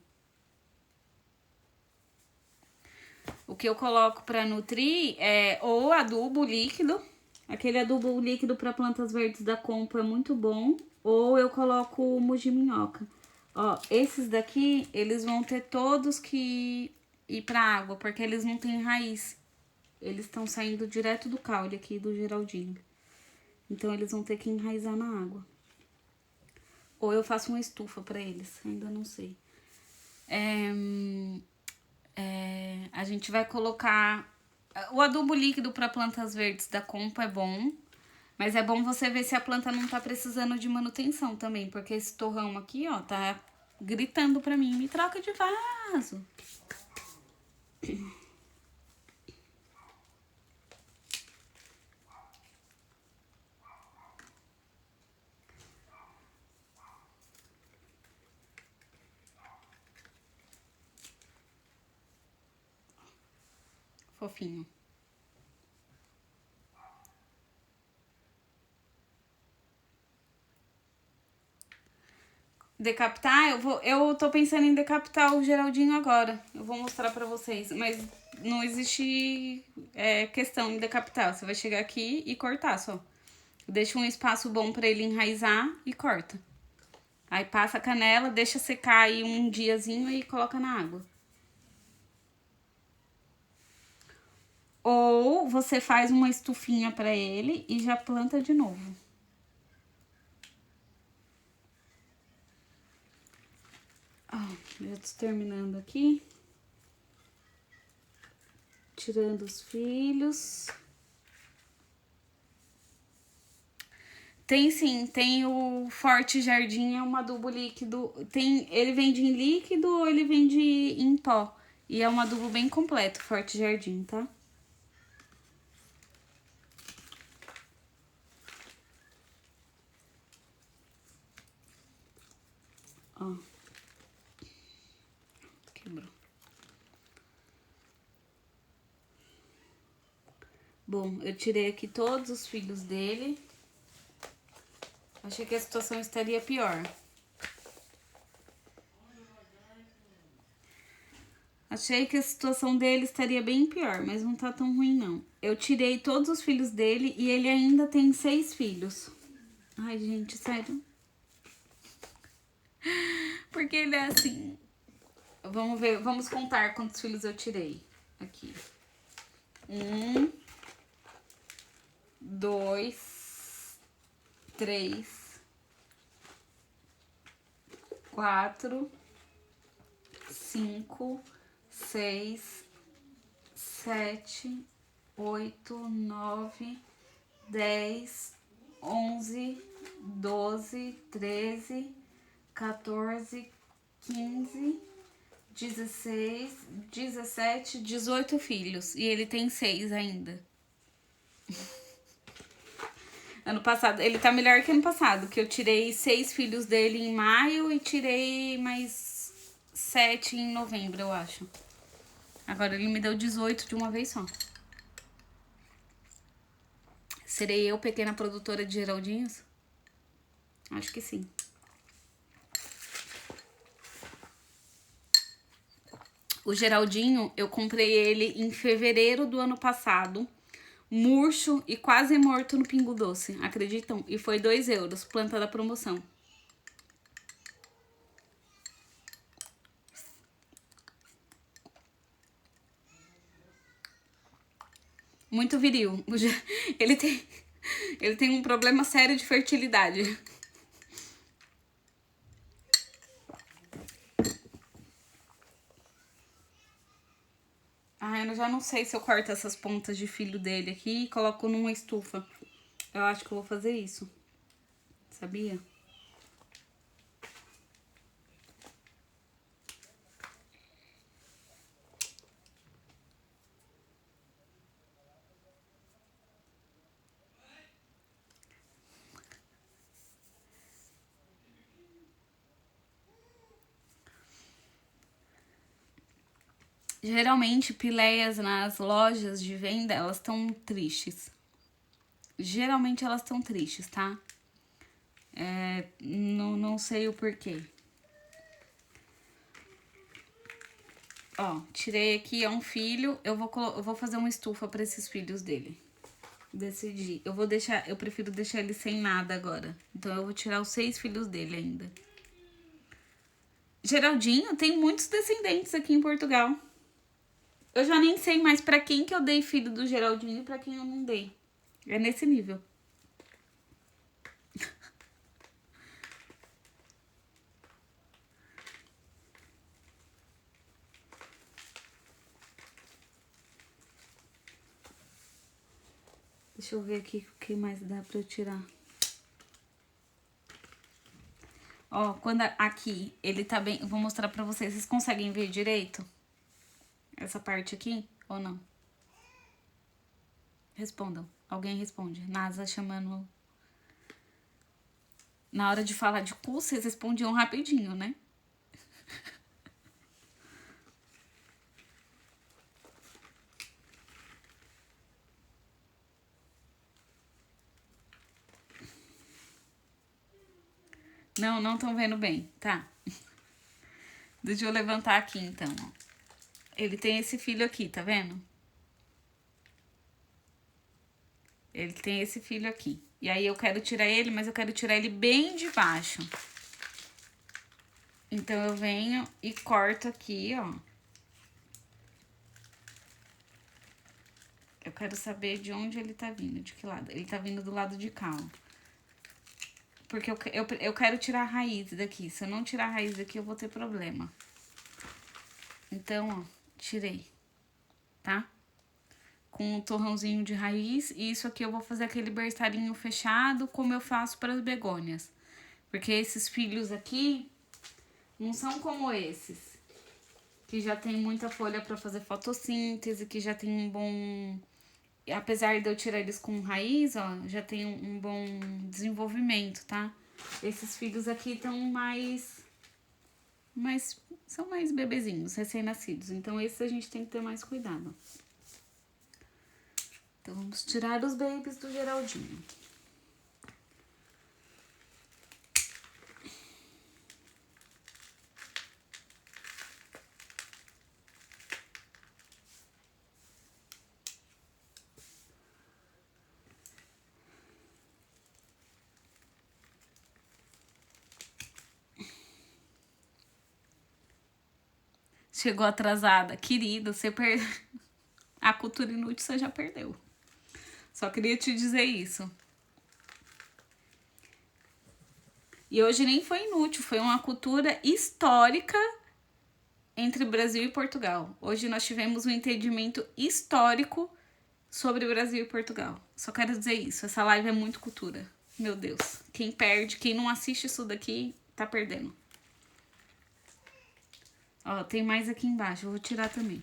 O que eu coloco pra nutrir é ou adubo líquido. Aquele adubo líquido para plantas verdes da Compo é muito bom. Ou eu coloco o mujiminhoca. Ó, esses daqui, eles vão ter todos que ir pra água, porque eles não têm raiz. Eles estão saindo direto do caule aqui do Geraldinho. Então, eles vão ter que enraizar na água. Ou eu faço uma estufa pra eles, ainda não sei. A gente vai colocar... O adubo líquido para plantas verdes da Compo é bom. Mas é bom você ver se a planta não tá precisando de manutenção também. Porque esse torrão aqui, ó, tá gritando pra mim. Me troca de vaso. fofinho. Decapitar? Eu tô pensando em decapitar o Geraldinho agora. Eu vou mostrar pra vocês. Mas não existe questão em decapitar. Você vai chegar aqui e cortar só. Deixa um espaço bom pra ele enraizar e corta. Aí passa a canela, deixa secar aí um diazinho e coloca na água. Ou você faz uma estufinha pra ele e já planta de novo. Já tô terminando aqui. Tirando os filhos. Tem sim, tem o Forte Jardim, é um adubo líquido. Ele vende em líquido ou ele vende em pó. E é um adubo bem completo, Forte Jardim, tá? Ó. Quebrou. Bom, eu tirei aqui todos os filhos dele. Achei que a situação estaria pior. Achei que a situação dele estaria bem pior, mas não tá tão ruim, não. Eu tirei todos os filhos dele e ele ainda tem 6 filhos. Ai, gente, sério. Porque ele é assim. Vamos ver, vamos contar quantos filhos eu tirei. Aqui. 1, 2, 3, 4, 5, 6, 7, 8, 9, 10, 11, 12, 13, 14, 15, 16, 17, 18 filhos. E ele tem 6 ainda. Ano passado, ele tá melhor que ano passado, que eu tirei 6 filhos dele em maio e tirei mais 7 em novembro, eu acho. Agora ele me deu 18 de uma vez só. Serei eu pequena produtora de Geraldinhos? Acho que sim. O Geraldinho, eu comprei ele em fevereiro do ano passado, murcho e quase morto no Pingo Doce, acreditam? E foi 2 euros, planta da promoção. Muito viril. Ele tem um problema sério de fertilidade. Eu já não sei se eu corto essas pontas de filho dele aqui e coloco numa estufa. Eu acho que eu vou fazer isso. Sabia? Geralmente, pileias nas lojas de venda, elas estão tristes. Geralmente elas estão tristes, tá? Não sei o porquê. Ó, tirei aqui, é um filho. Eu vou fazer uma estufa pra esses filhos dele. Decidi. Eu prefiro deixar ele sem nada agora. Então eu vou tirar os 6 filhos dele ainda. Geraldinho tem muitos descendentes aqui em Portugal. Eu já nem sei mais pra quem que eu dei filho do Geraldinho e pra quem eu não dei. É nesse nível. Deixa eu ver aqui o que mais dá pra eu tirar. Ó, quando aqui ele tá bem... Eu vou mostrar pra vocês. Vocês conseguem ver direito? Essa parte aqui ou não? Respondam. Alguém responde. NASA chamando... Na hora de falar de cu, vocês respondiam rapidinho, né? Não estão vendo bem, tá? Deixa eu levantar aqui, então, ó. Ele tem esse filho aqui, tá vendo? Ele tem esse filho aqui. E aí eu quero tirar ele, mas eu quero tirar ele bem de baixo. Então eu venho e corto aqui, ó. Eu quero saber de onde ele tá vindo, de que lado. Ele tá vindo do lado de cá, ó. Porque eu quero tirar a raiz daqui. Se eu não tirar a raiz daqui, eu vou ter problema. Então, ó, tirei, tá? Com um torrãozinho de raiz. E isso aqui eu vou fazer aquele berçarinho fechado, como eu faço para as begônias. Porque esses filhos aqui não são como esses, que já tem muita folha para fazer fotossíntese, que já tem um bom... Apesar de eu tirar eles com raiz, ó, já tem um bom desenvolvimento, tá? Esses filhos aqui estão são mais bebezinhos, recém-nascidos. Então, esses a gente tem que ter mais cuidado. Então, vamos tirar os babies do Geraldinho. Chegou atrasada. Querido, você perdeu. A cultura inútil você já perdeu. Só queria te dizer isso. E hoje nem foi inútil, foi uma cultura histórica entre Brasil e Portugal. Hoje nós tivemos um entendimento histórico sobre Brasil e Portugal. Só quero dizer isso, essa live é muito cultura. Meu Deus, quem perde, quem não assiste isso daqui, tá perdendo. Ó, tem mais aqui embaixo, eu vou tirar também.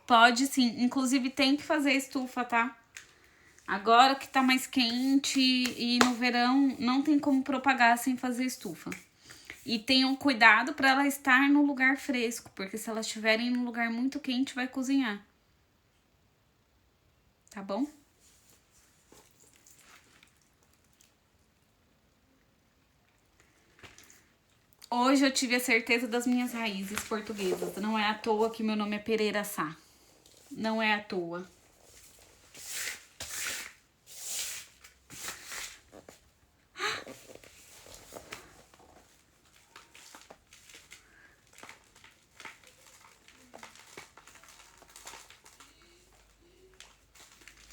Pode sim, inclusive tem que fazer estufa, tá? Agora que tá mais quente e no verão não tem como propagar sem fazer estufa. E tenham cuidado para ela estar no lugar fresco, porque se elas estiverem num lugar muito quente vai cozinhar. Tá bom? Hoje eu tive a certeza das minhas raízes portuguesas. Não é à toa que meu nome é Pereira Sá. Não é à toa.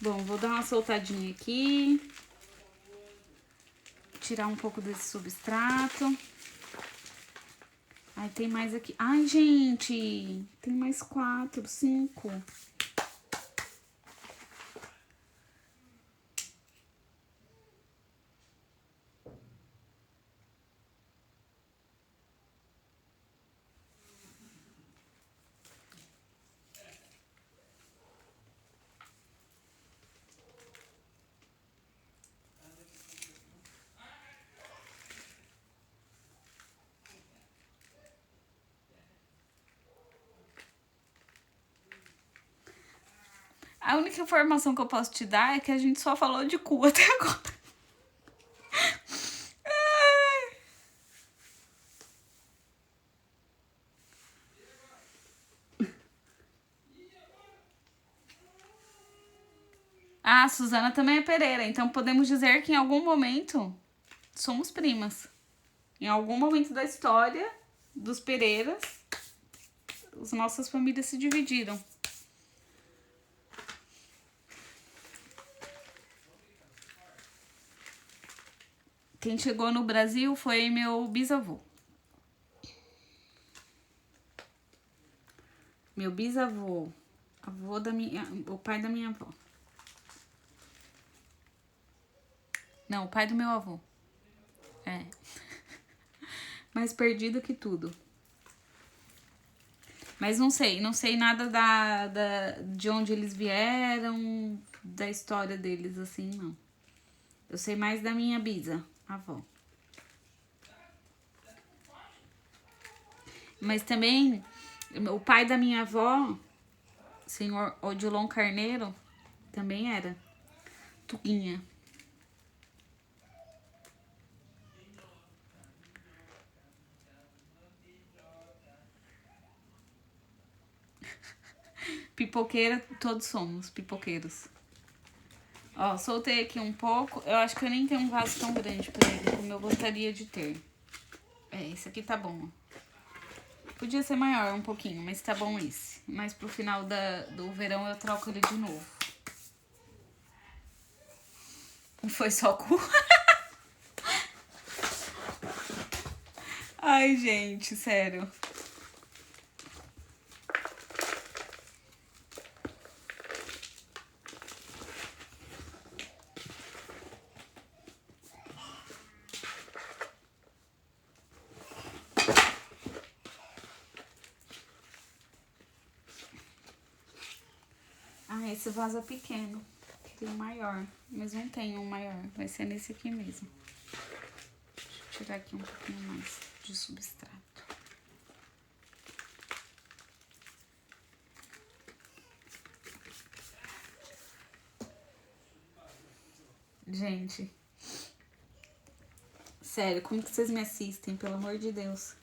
Bom, vou dar uma soltadinha aqui. Tirar um pouco desse substrato. Ai, tem mais aqui. Ai, gente, tem mais 4, 5. A única informação que eu posso te dar é que a gente só falou de cu até agora. Ah, a Suzana também é Pereira, então podemos dizer que em algum momento somos primas. Em algum momento da história dos Pereiras, as nossas famílias se dividiram. Quem chegou no Brasil foi meu bisavô. Meu bisavô, avô da minha, o pai da minha avó. Não, o pai do meu avô. É. Mais perdido que tudo. Mas não sei nada de onde eles vieram, da história deles, assim, não. Eu sei mais da minha bisa, avó. Mas também, o pai da minha avó Senhor Odilon Carneiro também era. Tuguinha. Pipoqueira, todos somos pipoqueiros. Ó, soltei aqui um pouco. Eu acho que eu nem tenho um vaso tão grande pra ele, como eu gostaria de ter. É, esse aqui tá bom. Podia ser maior um pouquinho, mas tá bom esse. Mas pro final do verão eu troco ele de novo. Foi só cu. Ai, gente, sério. Ah, esse vaso é pequeno. Tem um maior, mas não tem um maior. Vai ser nesse aqui mesmo. Deixa eu tirar aqui um pouquinho mais de substrato. Gente, sério, como que vocês me assistem, pelo amor de Deus?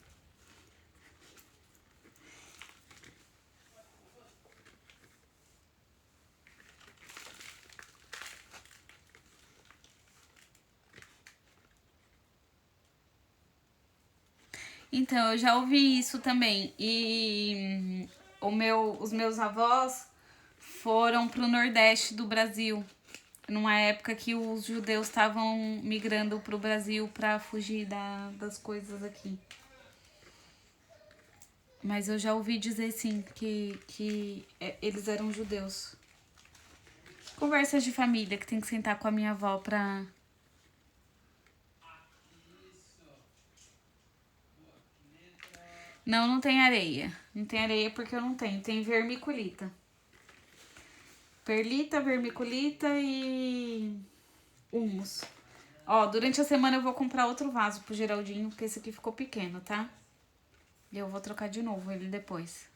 Então, eu já ouvi isso também. E os meus avós foram pro Nordeste do Brasil, numa época que os judeus estavam migrando pro Brasil pra fugir das coisas aqui. Mas eu já ouvi dizer, sim, que eles eram judeus. Conversas de família que tem que sentar com a minha avó pra... Não, não tem areia. Não tem areia porque eu não tenho. Tem vermiculita. Perlita, vermiculita e humus. Ó, durante a semana eu vou comprar outro vaso pro Geraldinho, porque esse aqui ficou pequeno, tá? E eu vou trocar de novo ele depois.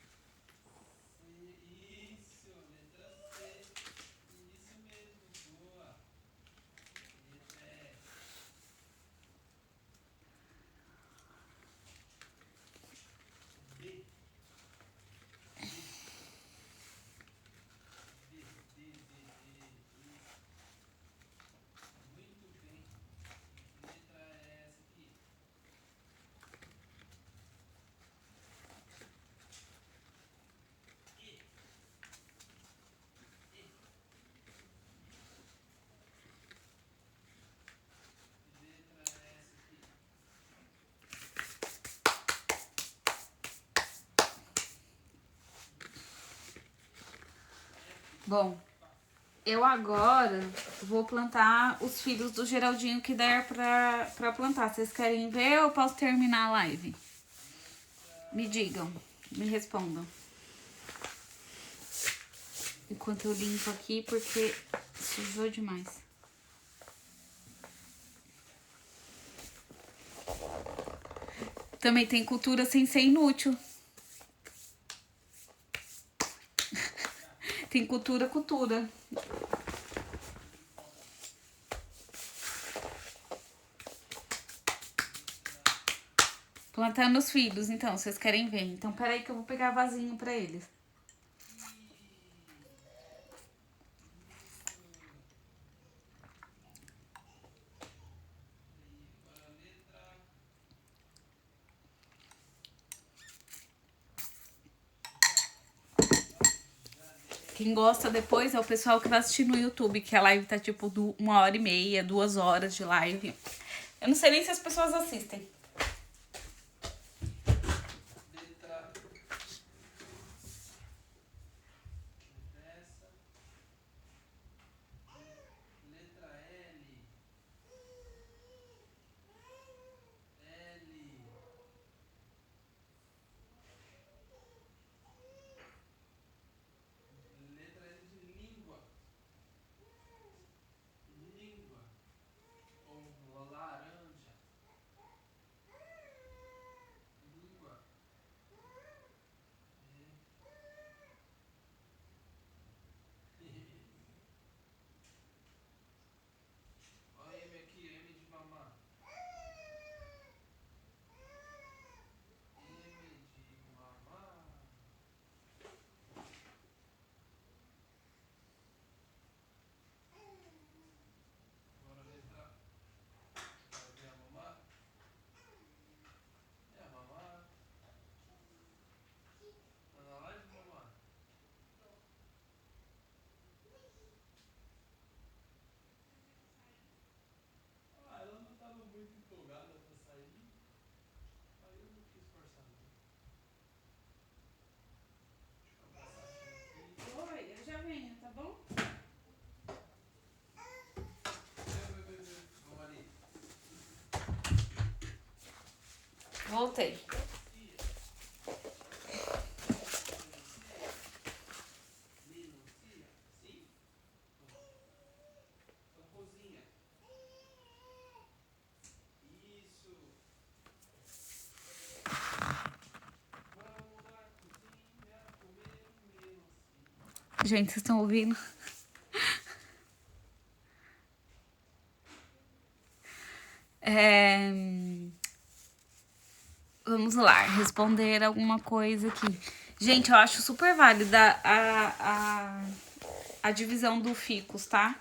Bom, eu agora vou plantar os filhos do Geraldinho que der pra plantar. Vocês querem ver ou eu posso terminar a live? Me digam, me respondam. Enquanto eu limpo aqui, porque sujou demais. Também tem cultura sem ser inútil. Tem cultura. Plantando os filhos, então, vocês querem ver. Então, peraí que eu vou pegar vasinho pra eles. Quem gosta depois é o pessoal que vai assistir no YouTube, que a live tá tipo 1h30, 2 horas de live. Eu não sei nem se as pessoas assistem. Voltei. Gente, vocês estão ouvindo? Vamos lá, responder alguma coisa aqui. Gente, eu acho super válida a divisão do ficus, tá?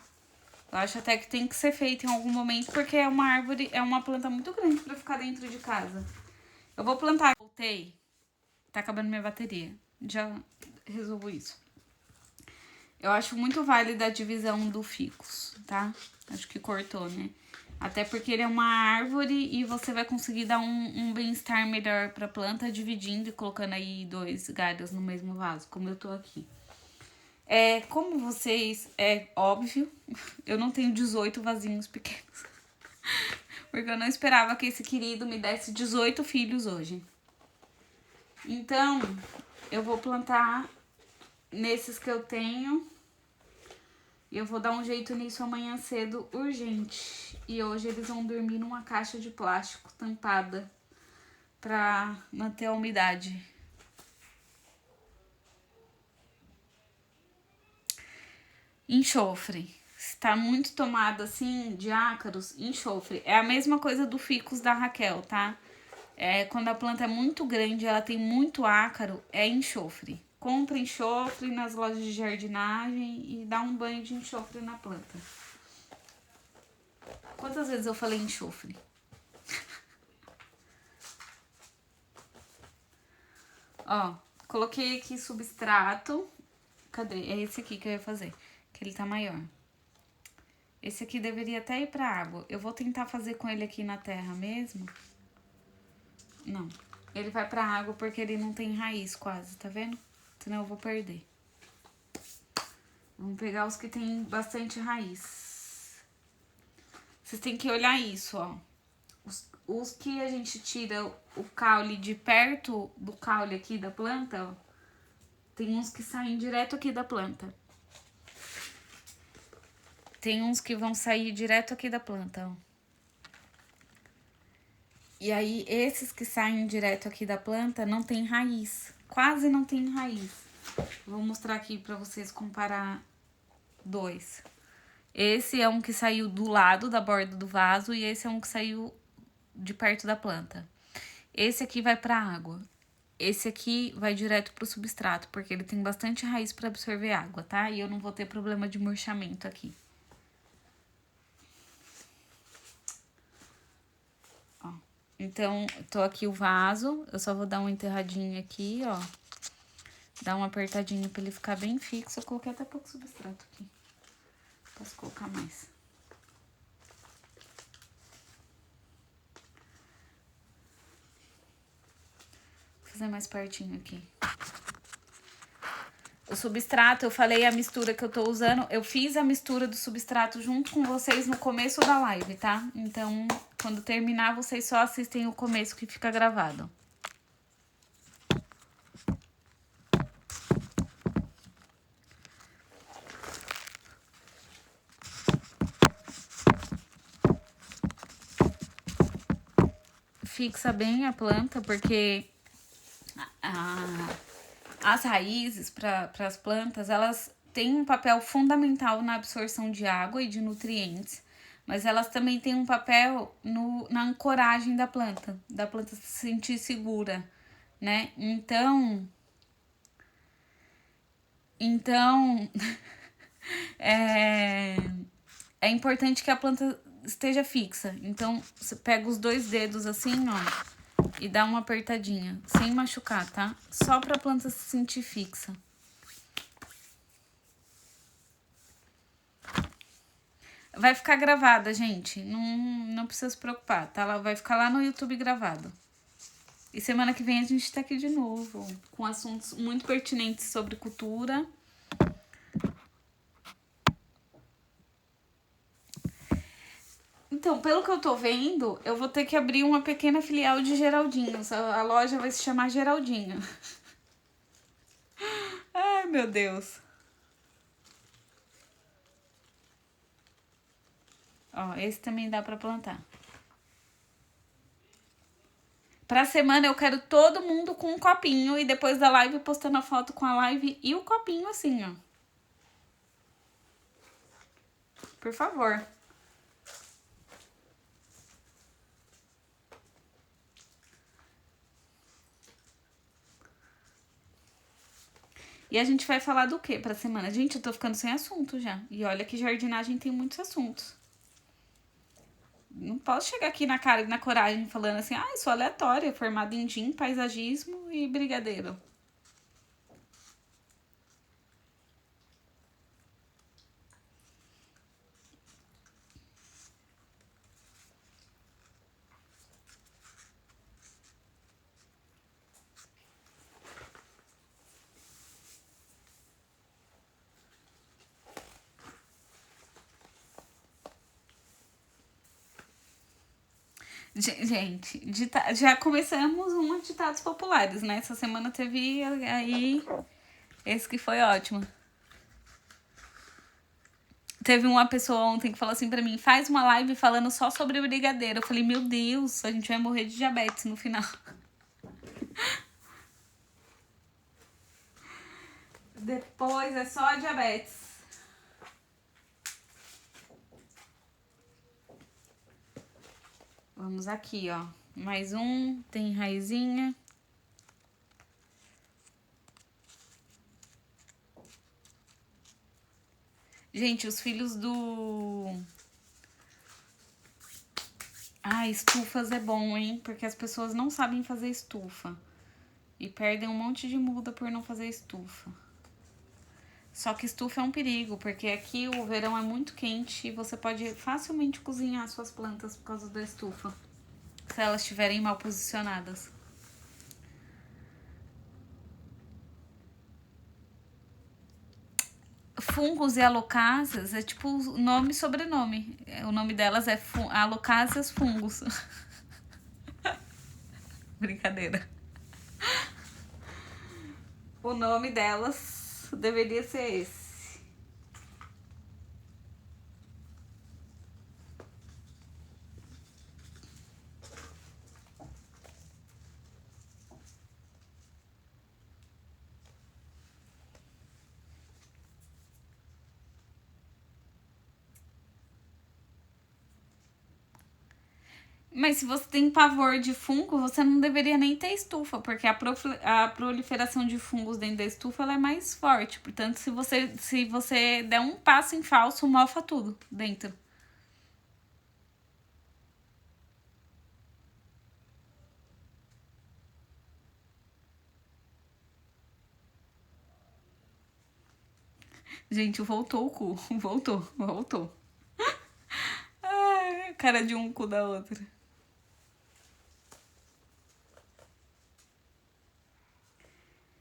Eu acho até que tem que ser feito em algum momento, porque é uma árvore, é uma planta muito grande pra ficar dentro de casa. Eu vou plantar. Voltei. Tá acabando minha bateria. Já resolvo isso. Eu acho muito válida a divisão do ficus, tá? Acho que cortou, né? Até porque ele é uma árvore e você vai conseguir dar um bem-estar melhor pra planta dividindo e colocando aí 2 galhos no mesmo vaso, como eu tô aqui. Como vocês... É óbvio, eu não tenho 18 vasinhos pequenos. Porque eu não esperava que esse querido me desse 18 filhos hoje. Então, eu vou plantar nesses que eu tenho. E eu vou dar um jeito nisso amanhã cedo, urgente. E hoje eles vão dormir numa caixa de plástico tampada pra manter a umidade. Enxofre. Se tá muito tomado assim de ácaros, enxofre. É a mesma coisa do ficus da Raquel, tá? Quando a planta é muito grande, ela tem muito ácaro, é enxofre. Compra enxofre nas lojas de jardinagem e dá um banho de enxofre na planta. Quantas vezes eu falei enxofre? Ó, coloquei aqui substrato. Cadê? É esse aqui que eu ia fazer, que ele tá maior. Esse aqui deveria até ir pra água. Eu vou tentar fazer com ele aqui na terra mesmo. Não, ele vai pra água porque ele não tem raiz quase, tá vendo? Senão eu vou perder. Vamos pegar os que tem bastante raiz. Vocês têm que olhar isso, ó. Os que a gente tira o caule de perto do caule aqui da planta, ó. Tem uns que saem direto aqui da planta. Tem uns que vão sair direto aqui da planta, ó. E aí, esses que saem direto aqui da planta não tem raiz. Quase não tem raiz. Vou mostrar aqui pra vocês comparar 2. Esse é um que saiu do lado da borda do vaso e esse é um que saiu de perto da planta. Esse aqui vai pra água. Esse aqui vai direto pro substrato, porque ele tem bastante raiz pra absorver água, tá? E eu não vou ter problema de murchamento aqui. Ó. Então, tô aqui o vaso. Eu só vou dar uma enterradinha aqui, ó. Dar uma apertadinha pra ele ficar bem fixo. Eu coloquei até pouco substrato aqui. Posso colocar mais. Vou fazer mais pertinho aqui. O substrato, eu falei a mistura que eu tô usando. Eu fiz a mistura do substrato junto com vocês no começo da live, tá? Então, quando terminar, vocês só assistem o começo que fica gravado. Fixa bem a planta, porque as raízes para as plantas, elas têm um papel fundamental na absorção de água e de nutrientes, mas elas também têm um papel na ancoragem da planta se sentir segura, né? Então é importante que a planta esteja fixa. Então, você pega os 2 dedos assim, ó, e dá uma apertadinha, sem machucar, tá? Só pra planta se sentir fixa. Vai ficar gravada, gente. Não precisa se preocupar, tá? Vai ficar lá no YouTube gravado. E semana que vem a gente tá aqui de novo, com assuntos muito pertinentes sobre cultura. Então, pelo que eu tô vendo, eu vou ter que abrir uma pequena filial de Geraldinhos. A loja vai se chamar Geraldinho. Ai, meu Deus. Ó, esse também dá pra plantar. Pra semana eu quero todo mundo com um copinho e depois da live postando a foto com a live e o copinho assim, ó. Por favor. E a gente vai falar do que pra semana? Gente, eu tô ficando sem assunto já. E olha que jardinagem tem muitos assuntos. Não posso chegar aqui na cara e na coragem falando assim, ah, eu sou aleatória, formada em gin, paisagismo e brigadeiro. Gente, já começamos um ditados populares, né? Essa semana teve aí esse que foi ótimo. Teve uma pessoa ontem que falou assim pra mim, faz uma live falando só sobre brigadeiro. Eu falei, meu Deus, a gente vai morrer de diabetes no final. Depois é só diabetes. Vamos aqui, ó. Mais um, tem raizinha. Gente, os filhos do... Ah, estufas é bom, hein? Porque as pessoas não sabem fazer estufa. E perdem um monte de muda por não fazer estufa. Só que estufa é um perigo, porque aqui o verão é muito quente e você pode facilmente cozinhar suas plantas por causa da estufa. Se elas estiverem mal posicionadas. Fungos e alocáceas é tipo nome e sobrenome. O nome delas é alocáceas fungos. Brincadeira. O nome delas deveria ser esse. Mas se você tem pavor de fungo, você não deveria nem ter estufa, porque a proliferação de fungos dentro da estufa ela é mais forte. Portanto, se você der um passo em falso, mofa tudo dentro. Gente, voltou o cu. Voltou. Ai, cara de um cu da outra.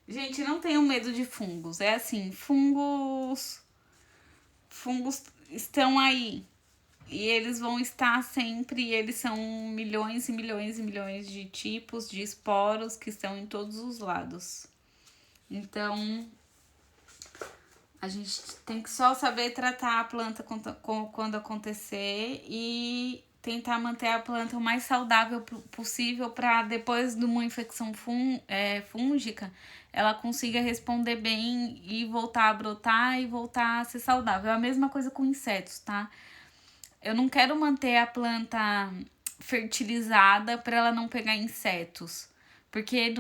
Gente, não tenham medo de fungos. É assim, fungos estão aí. E eles vão estar sempre, e eles são milhões e milhões e milhões de tipos de esporos que estão em todos os lados. Então, a gente tem que só saber tratar a planta quando acontecer e tentar manter a planta o mais saudável possível para depois de uma infecção fúngica ela consiga responder bem e voltar a brotar e voltar a ser saudável. É a mesma coisa com insetos, tá? Eu não quero manter a planta fertilizada para ela não pegar insetos, porque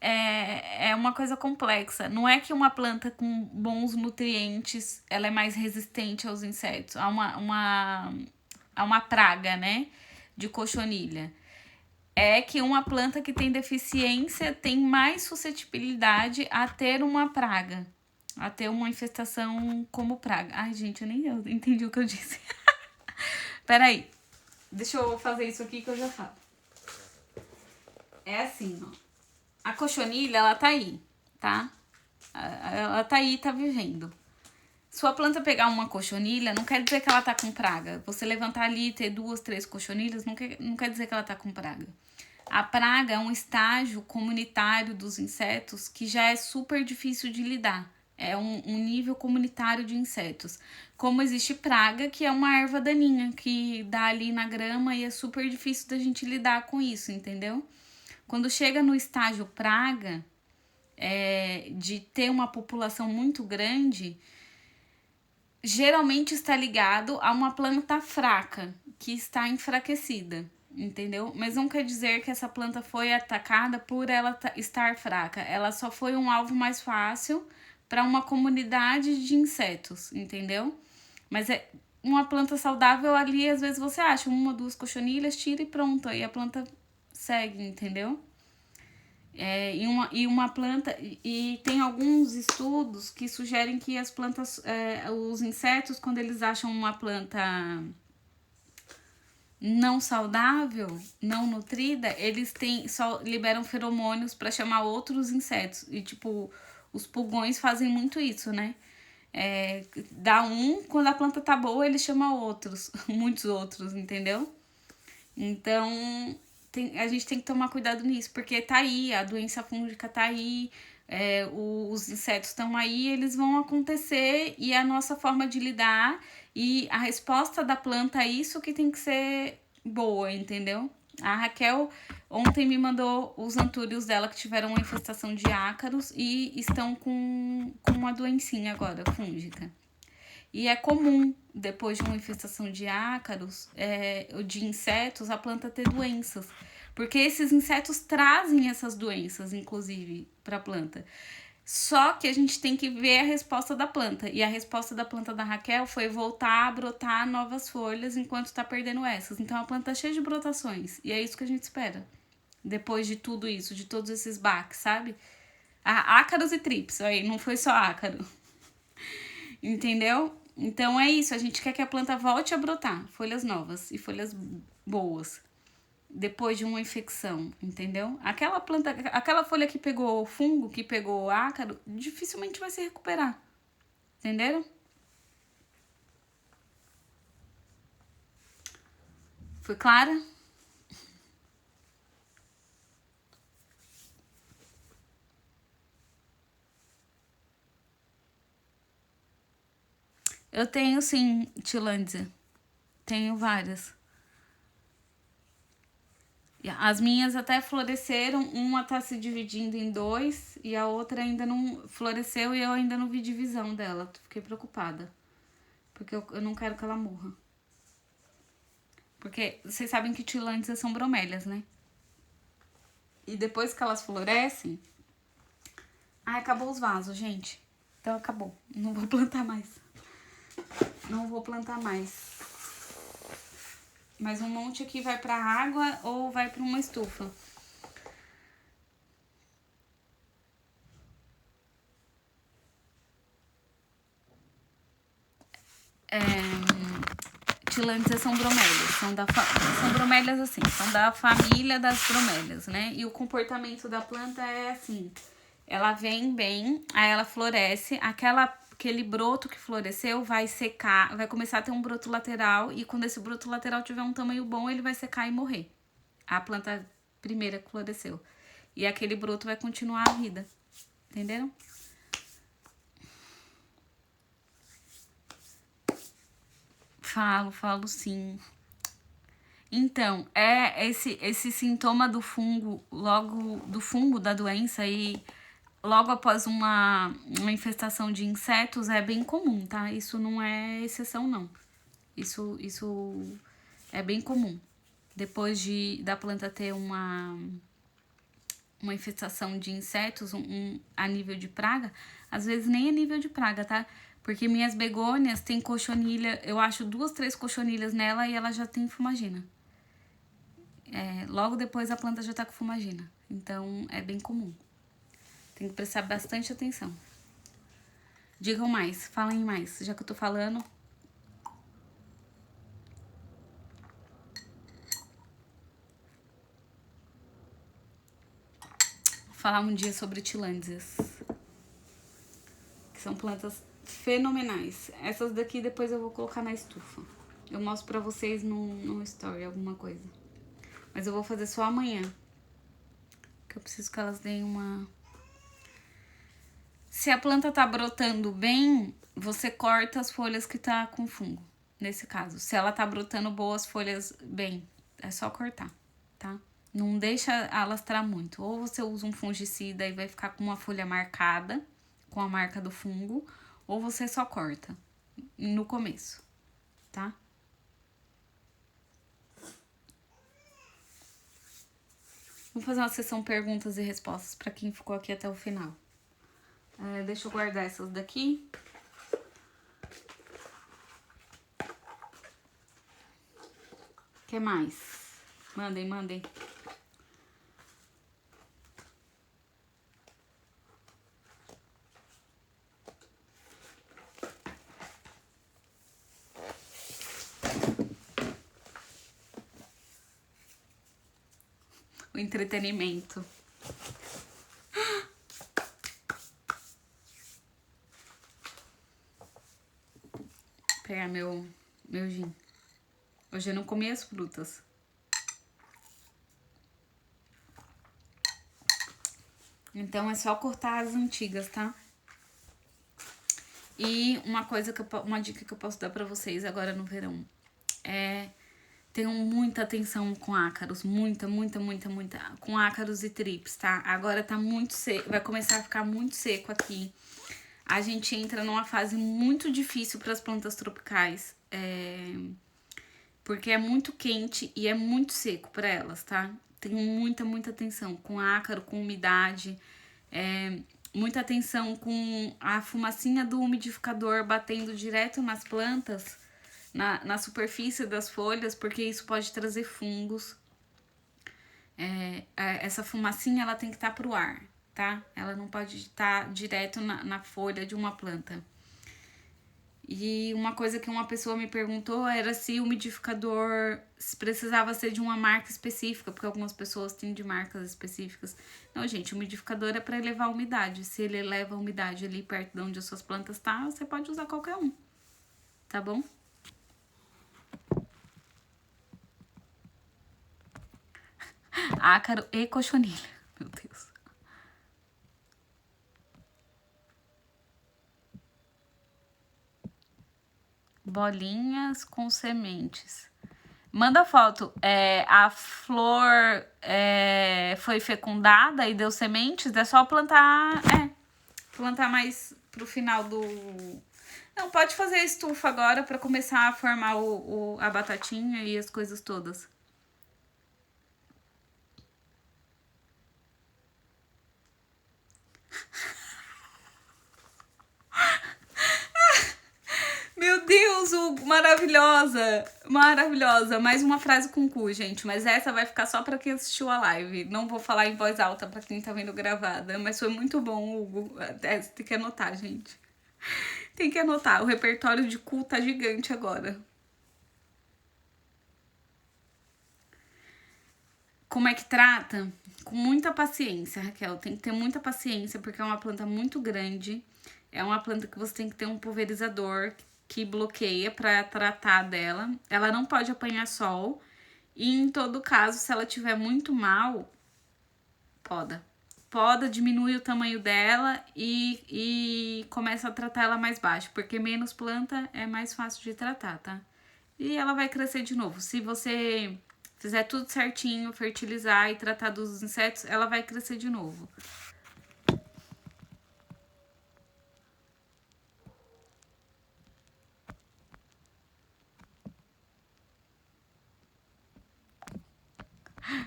é uma coisa complexa. Não é que uma planta com bons nutrientes ela é mais resistente aos insetos, a uma praga, né, de cochonilha. É que uma planta que tem deficiência tem mais suscetibilidade a ter uma praga, a ter uma infestação como praga. Ai, gente, eu nem entendi o que eu disse. Peraí, deixa eu fazer isso aqui que eu já falo. É assim, ó. A cochonilha, ela tá aí, tá? Ela tá aí, tá vivendo. Sua planta pegar uma cochonilha, não quer dizer que ela tá com praga. Você levantar ali e ter 2, 3 cochonilhas, não quer dizer que ela tá com praga. A praga é um estágio comunitário dos insetos que já é super difícil de lidar. É um nível comunitário de insetos. Como existe praga, que é uma erva daninha que dá ali na grama e é super difícil da gente lidar com isso, entendeu? Quando chega no estágio praga, de ter uma população muito grande, geralmente está ligado a uma planta fraca, que está enfraquecida, entendeu? Mas não quer dizer que essa planta foi atacada por ela estar fraca. Ela só foi um alvo mais fácil para uma comunidade de insetos, entendeu? Mas é uma planta saudável ali, às vezes você acha 1 ou 2 cochonilhas, tira e pronto, aí a planta segue, entendeu? E uma planta. E tem alguns estudos que sugerem que as plantas, os insetos, quando eles acham uma planta não saudável, não nutrida, eles só liberam feromônios para chamar outros insetos. E tipo, os pulgões fazem muito isso, né? Dá quando a planta tá boa, ele chama outros, muitos outros, entendeu? Então, a gente tem que tomar cuidado nisso, porque tá aí, a doença fúngica tá aí, os insetos estão aí, eles vão acontecer e a nossa forma de lidar e a resposta da planta a isso que tem que ser boa, entendeu? A Raquel ontem me mandou os antúrios dela que tiveram uma infestação de ácaros e estão com uma doencinha agora, fúngica. E é comum, depois de uma infestação de ácaros, de insetos, a planta ter doenças. Porque esses insetos trazem essas doenças, inclusive, para a planta. Só que a gente tem que ver a resposta da planta. E a resposta da planta da Raquel foi voltar a brotar novas folhas enquanto está perdendo essas. Então a planta tá cheia de brotações. E é isso que a gente espera. Depois de tudo isso, de todos esses baques, sabe? Ácaros e trips, aí não foi só ácaro. Entendeu? Então é isso, a gente quer que a planta volte a brotar folhas novas e folhas boas depois de uma infecção, entendeu? Aquela folha que pegou fungo, que pegou ácaro, dificilmente vai se recuperar. Entenderam? Foi clara? Eu tenho sim, Tilândia. Tenho várias. As minhas até floresceram, uma tá se dividindo em 2 e a outra ainda não floresceu e eu ainda não vi divisão dela. Fiquei preocupada, porque eu não quero que ela morra. Porque vocês sabem que tilândias são bromélias, né? E depois que elas florescem... Ai, acabou os vasos, gente. Então acabou. Não vou plantar mais. Não vou plantar mais. Mas um monte aqui vai pra água ou vai pra uma estufa. Tilândias são bromélias. São bromélias assim, são da família das bromélias, né? E o comportamento da planta é assim... Ela vem bem, aí ela floresce, aquele broto que floresceu vai secar, vai começar a ter um broto lateral, e quando esse broto lateral tiver um tamanho bom, ele vai secar e morrer. A planta primeira que floresceu. E aquele broto vai continuar a vida. Entenderam? Falo sim. Então, esse sintoma do fungo, do fungo da doença e logo após uma infestação de insetos é bem comum, tá? Isso não é exceção, não. Isso é bem comum. Depois da planta ter uma infestação de insetos a nível de praga, às vezes nem a nível de praga, tá? Porque minhas begônias têm cochonilha, eu acho 2, 3 cochonilhas nela e ela já tem fumagina. Logo depois a planta já tá com fumagina. Então é bem comum. Tem que prestar bastante atenção. Digam mais, falem mais, já que eu tô falando. Vou falar um dia sobre tilândias. Que são plantas fenomenais. Essas daqui depois eu vou colocar na estufa. Eu mostro pra vocês no story alguma coisa. Mas eu vou fazer só amanhã. Porque eu preciso que elas deem uma... Se a planta tá brotando bem, você corta as folhas que tá com fungo. Nesse caso, se ela tá brotando boas folhas bem, é só cortar, tá? Não deixa alastrar muito. Ou você usa um fungicida e vai ficar com uma folha marcada, com a marca do fungo, ou você só corta no começo, tá? Vamos fazer uma sessão perguntas e respostas para quem ficou aqui até o final. Deixa eu guardar essas daqui. O que mais? Mandem. O entretenimento. Vou pegar meu gin. Hoje eu não comi as frutas. Então é só cortar as antigas, tá? E uma dica que eu posso dar pra vocês agora no verão é: tenham muita atenção com ácaros, muita, com ácaros e trips, tá? Agora tá muito seco, vai começar a ficar muito seco aqui. A gente entra numa fase muito difícil para as plantas tropicais, porque é muito quente e é muito seco para elas, tá? Tenham muita atenção com ácaro, com umidade, muita atenção com a fumacinha do umidificador batendo direto nas plantas, na superfície das folhas, porque isso pode trazer fungos. Essa fumacinha ela tem que estar pro ar, tá? Ela não pode estar direto na folha de uma planta. E uma coisa que uma pessoa me perguntou era se o umidificador precisava ser de uma marca específica, porque algumas pessoas têm de marcas específicas. Não, gente, o umidificador é para elevar a umidade. Se ele eleva a umidade ali perto de onde as suas plantas estão, você pode usar qualquer um, tá bom? Ácaro e cochonilha, meu Deus. Bolinhas com sementes. Manda foto. A flor foi fecundada e deu sementes. É só plantar. Plantar mais pro final do... Não, pode fazer a estufa agora pra começar a formar a batatinha e as coisas todas. Meu Deus, Hugo, maravilhosa! Maravilhosa. Mais uma frase com cu, gente. Mas essa vai ficar só pra quem assistiu a live. Não vou falar em voz alta pra quem tá vendo gravada. Mas foi muito bom, Hugo. Tem que anotar, gente. Tem que anotar. O repertório de cu tá gigante agora. Como é que trata? Com muita paciência, Raquel. Tem que ter muita paciência, porque é uma planta muito grande. É uma planta que você tem que ter um pulverizador que bloqueia para tratar dela. Ela não pode apanhar sol. E em todo caso, se ela tiver muito mal, poda. Poda, diminui o tamanho dela e começa a tratar ela mais baixo. Porque menos planta é mais fácil de tratar, tá? E ela vai crescer de novo. Se você fizer tudo certinho, fertilizar e tratar dos insetos, ela vai crescer de novo.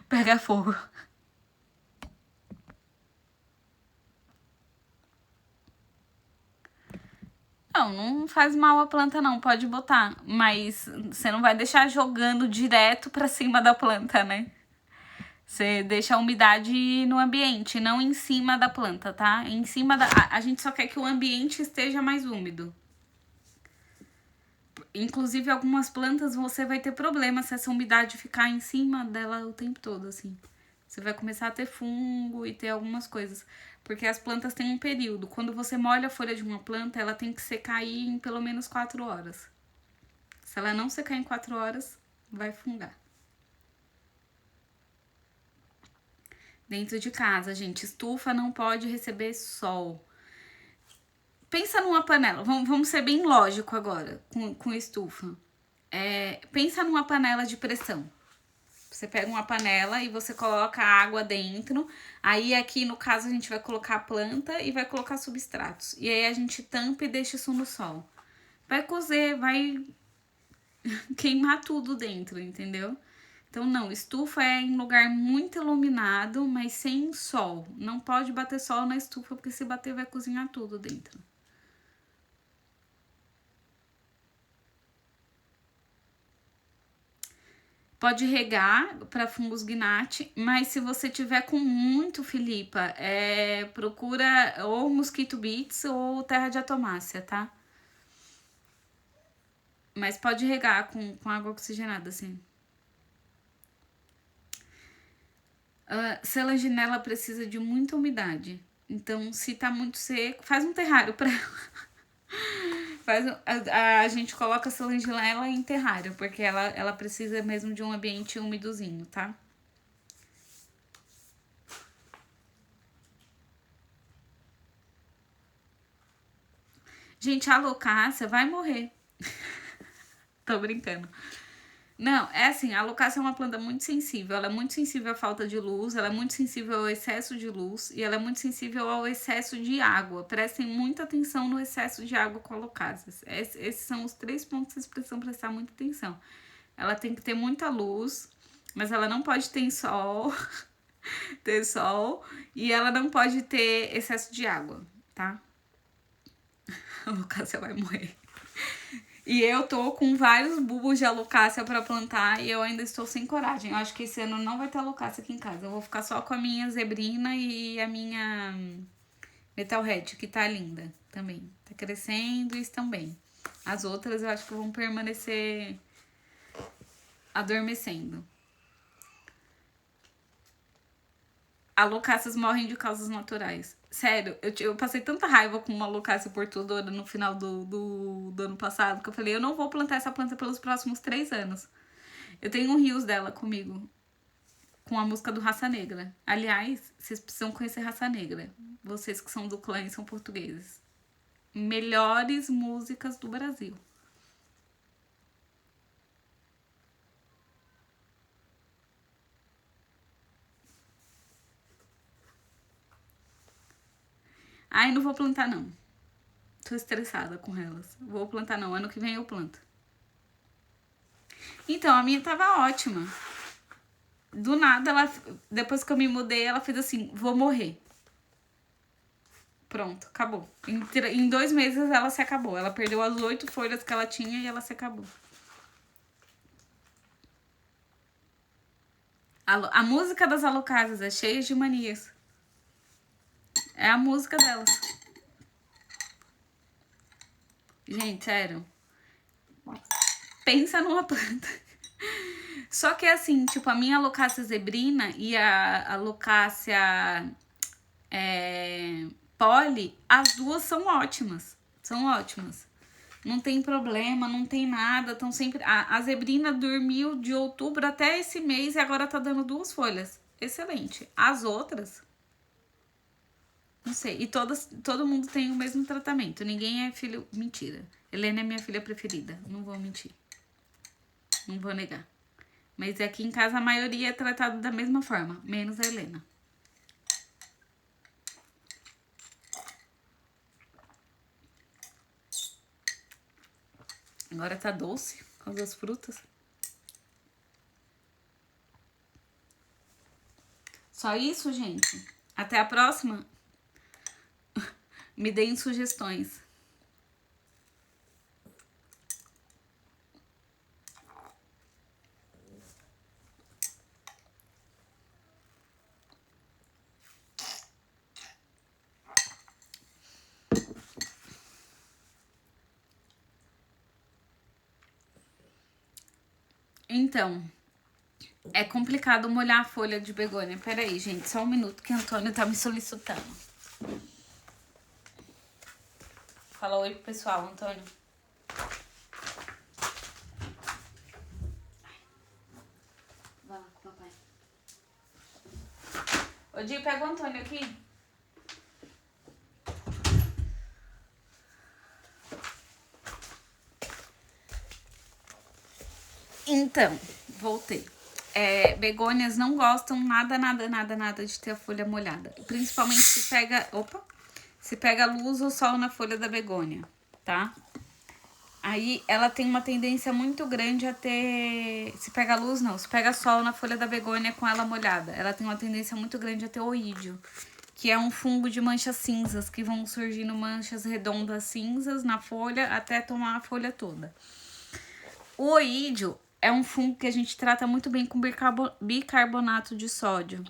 Pega fogo. Não faz mal a planta não, pode botar. Mas você não vai deixar jogando direto pra cima da planta, né? Você deixa a umidade no ambiente, não em cima da planta, tá? Em cima da... A gente só quer que o ambiente esteja mais úmido. Inclusive, algumas plantas você vai ter problema se essa umidade ficar em cima dela o tempo todo, assim. Você vai começar a ter fungo e ter algumas coisas. Porque as plantas têm um período. Quando você molha a folha de uma planta, ela tem que secar aí em pelo menos 4 horas. Se ela não secar em 4 horas, vai fungar. Dentro de casa, gente, estufa não pode receber sol. Pensa numa panela, vamos ser bem lógico agora com estufa. Pensa numa panela de pressão. Você pega uma panela e você coloca água dentro. Aí aqui no caso a gente vai colocar a planta e vai colocar substratos. E aí a gente tampa e deixa isso no sol. Vai cozer, vai queimar tudo dentro, entendeu? Então não, estufa é em lugar muito iluminado, mas sem sol. Não pode bater sol na estufa, porque se bater vai cozinhar tudo dentro. Pode regar para fungos gnat, mas se você tiver com muito, Filipa, procura ou mosquito bits ou terra de atomácia, tá? Mas pode regar com água oxigenada, assim. Selaginela precisa de muita umidade. Então, se tá muito seco, faz um terrário pra ela. A gente coloca a selaginela em terrário, porque ela precisa mesmo de um ambiente úmidozinho, tá? Gente, a alocácia vai morrer. Tô brincando. Não, é assim, a alocácia é uma planta muito sensível. Ela é muito sensível à falta de luz, ela é muito sensível ao excesso de luz e ela é muito sensível ao excesso de água. Prestem muita atenção no excesso de água com alocácias. Esses são os 3 pontos que vocês precisam prestar muita atenção. Ela tem que ter muita luz, mas ela não pode ter sol, ter sol, e ela não pode ter excesso de água, tá? A alocácia vai morrer. E eu tô com vários bulbos de alocácia pra plantar e eu ainda estou sem coragem. Eu acho que esse ano não vai ter alocácia aqui em casa. Eu vou ficar só com a minha zebrina e a minha metalhead, que tá linda também. Tá crescendo e estão bem. As outras eu acho que vão permanecer adormecendo. Alocácias morrem de causas naturais. Sério, eu passei tanta raiva com uma alocácia portadora no final do ano passado que eu falei, eu não vou plantar essa planta pelos próximos 3 anos. Eu tenho um rios dela comigo, com a música do Raça Negra. Aliás, vocês precisam conhecer Raça Negra. Vocês que são do clã e são portugueses. Melhores músicas do Brasil. Ai, não vou plantar não. Tô estressada com elas. Vou plantar não, ano que vem eu planto. Então, a minha tava ótima. Do nada, depois que eu me mudei, ela fez assim, vou morrer. Pronto, acabou. Em 2 meses ela se acabou. Ela perdeu as 8 folhas que ela tinha e ela se acabou. A música das alocácias é cheia de manias. É a música delas. Gente, sério. Pensa numa planta. Só que assim, tipo, a minha alocácia zebrina e a alocácia poli, as duas são ótimas. São ótimas. Não tem problema, não tem nada. Estão sempre. A zebrina dormiu de outubro até esse mês e agora tá dando 2 folhas. Excelente. As outras. Não sei. E todo mundo tem o mesmo tratamento. Ninguém é filho. Mentira. Helena é minha filha preferida. Não vou mentir. Não vou negar. Mas aqui em casa a maioria é tratada da mesma forma, menos a Helena. Agora tá doce com as 2 frutas. Só isso, gente. Até a próxima. Me deem sugestões. Então, É complicado molhar a folha de begônia. Pera aí, gente, só um minuto que o Antônio tá me solicitando. Fala oi pro pessoal, Antônio. Vai lá com o papai. Ô, Di, pega o Antônio aqui. Então, voltei. Begônias não gostam nada de ter a folha molhada. Principalmente se pega luz ou sol na folha da begônia, tá? Aí ela tem uma tendência muito grande a ter... Se pega luz, não. Se pega sol na folha da begônia com ela molhada, ela tem uma tendência muito grande a ter oídio, que é um fungo de manchas cinzas, que vão surgindo manchas redondas cinzas na folha até tomar a folha toda. O oídio é um fungo que a gente trata muito bem com bicarbonato de sódio,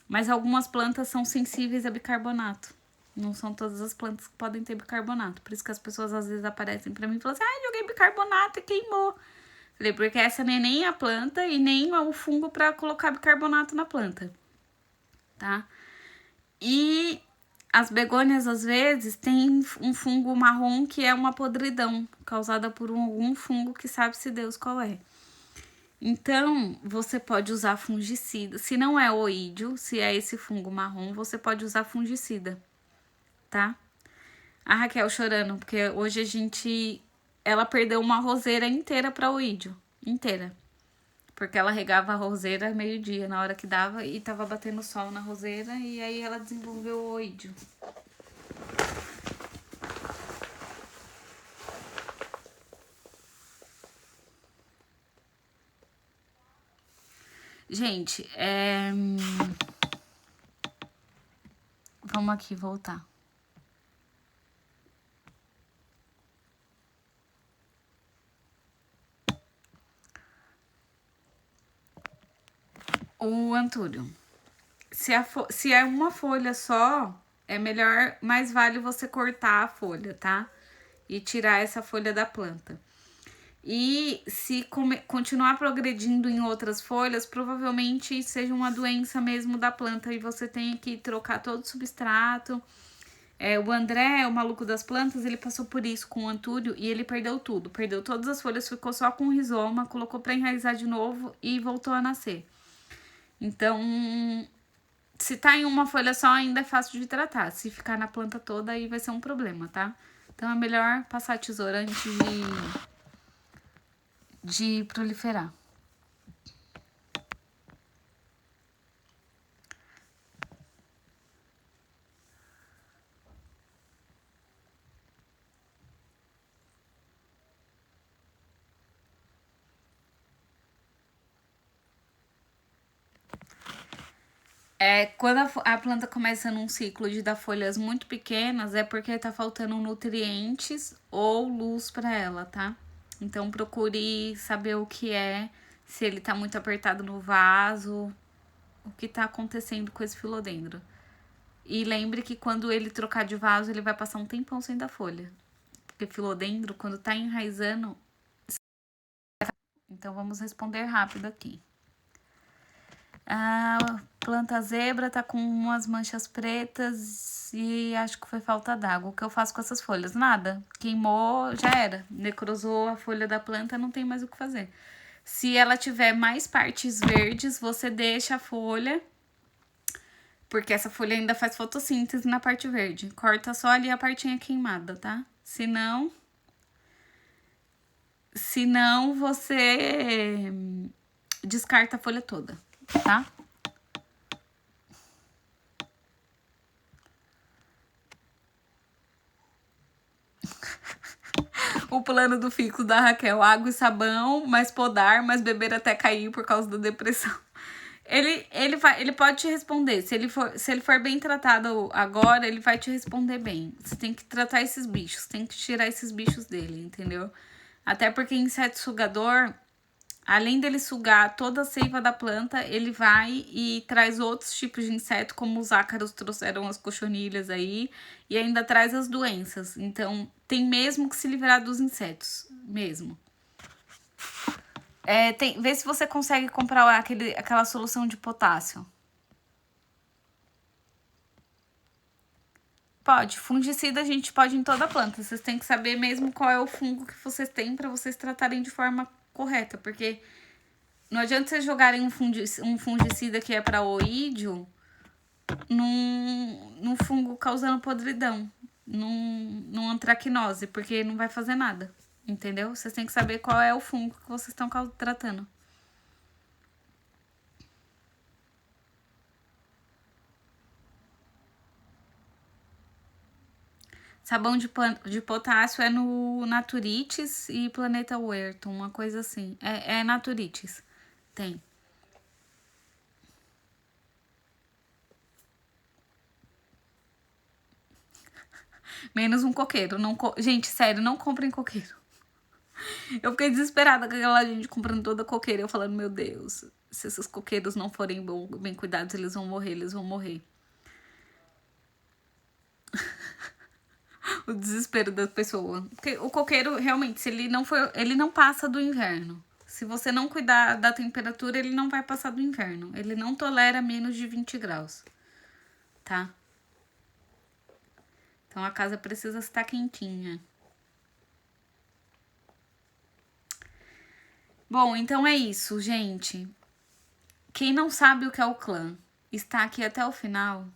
mas algumas plantas são sensíveis a bicarbonato. Não são todas as plantas que podem ter bicarbonato. Por isso que as pessoas às vezes aparecem pra mim e falam assim: ai, joguei bicarbonato e queimou. Falei, porque essa não é nem a planta e nem o fungo pra colocar bicarbonato na planta, tá? E as begônias, às vezes, tem um fungo marrom que é uma podridão, causada por algum fungo que sabe-se Deus qual é. Então, você pode usar fungicida. Se não é oídio, se é esse fungo marrom, você pode usar fungicida, tá? A Raquel chorando, porque hoje ela perdeu uma roseira inteira pra oídio. Inteira. Porque ela regava a roseira meio-dia, na hora que dava, e tava batendo sol na roseira, e aí ela desenvolveu o oídio. Gente, vamos aqui voltar. O Antúrio. Se é uma folha só, é melhor, mais vale você cortar a folha, tá? E tirar essa folha da planta. E se continuar progredindo em outras folhas, provavelmente seja uma doença mesmo da planta e você tenha que trocar todo o substrato. O André, o maluco das plantas, ele passou por isso com o Antúrio e ele perdeu tudo. Perdeu todas as folhas, ficou só com o rizoma, colocou pra enraizar de novo e voltou a nascer. Então, se tá em uma folha só, ainda é fácil de tratar. Se ficar na planta toda, aí vai ser um problema, tá? Então, é melhor passar a tesoura antes de proliferar. Quando a planta começa num ciclo de dar folhas muito pequenas, é porque tá faltando nutrientes ou luz para ela, tá? Então procure saber o que é, se ele tá muito apertado no vaso, o que tá acontecendo com esse filodendro. E lembre que quando ele trocar de vaso, ele vai passar um tempão sem dar folha. Porque filodendro, quando tá enraizando... Então vamos responder rápido aqui. A planta zebra tá com umas manchas pretas e acho que foi falta d'água. O que eu faço com essas folhas? Nada. Queimou, já era. Necrosou a folha da planta, não tem mais o que fazer. Se ela tiver mais partes verdes, você deixa a folha, porque essa folha ainda faz fotossíntese na parte verde. Corta só ali a partinha queimada, tá? Se não, você descarta a folha toda, tá? O plano do fico da Raquel: água e sabão, mais podar, mais beber até cair por causa da depressão. Ele pode te responder. Se ele for bem tratado agora, ele vai te responder bem. Você tem que tratar esses bichos, tem que tirar esses bichos dele, entendeu? Até porque inseto sugador, além dele sugar toda a seiva da planta, ele vai e traz outros tipos de inseto, como os ácaros trouxeram as cochonilhas aí, e ainda traz as doenças. Então, tem mesmo que se livrar dos insetos, mesmo. Vê se você consegue comprar aquela solução de potássio. Pode. Fungicida a gente pode em toda planta. Vocês têm que saber mesmo qual é o fungo que vocês têm para vocês tratarem de forma correta. Porque não adianta vocês jogarem um fungicida que é para oídio num fungo causando podridão. Num antracnose, porque não vai fazer nada. Entendeu? Vocês têm que saber qual é o fungo que vocês estão tratando. Sabão de potássio é no Naturitis e Planeta Huerto, uma coisa assim. É Naturitis. Tem. Menos um coqueiro. Gente, sério, não comprem coqueiro. Eu fiquei desesperada com aquela gente comprando toda coqueira. Eu falando, meu Deus, se esses coqueiros não forem bem cuidados, eles vão morrer. O desespero da pessoa. Porque o coqueiro, realmente, se ele não passa do inverno. Se você não cuidar da temperatura, ele não vai passar do inverno. Ele não tolera menos de 20 graus. Tá? Então a casa precisa estar quentinha. Bom, então é isso, gente. Quem não sabe o que é o clã, está aqui até o final,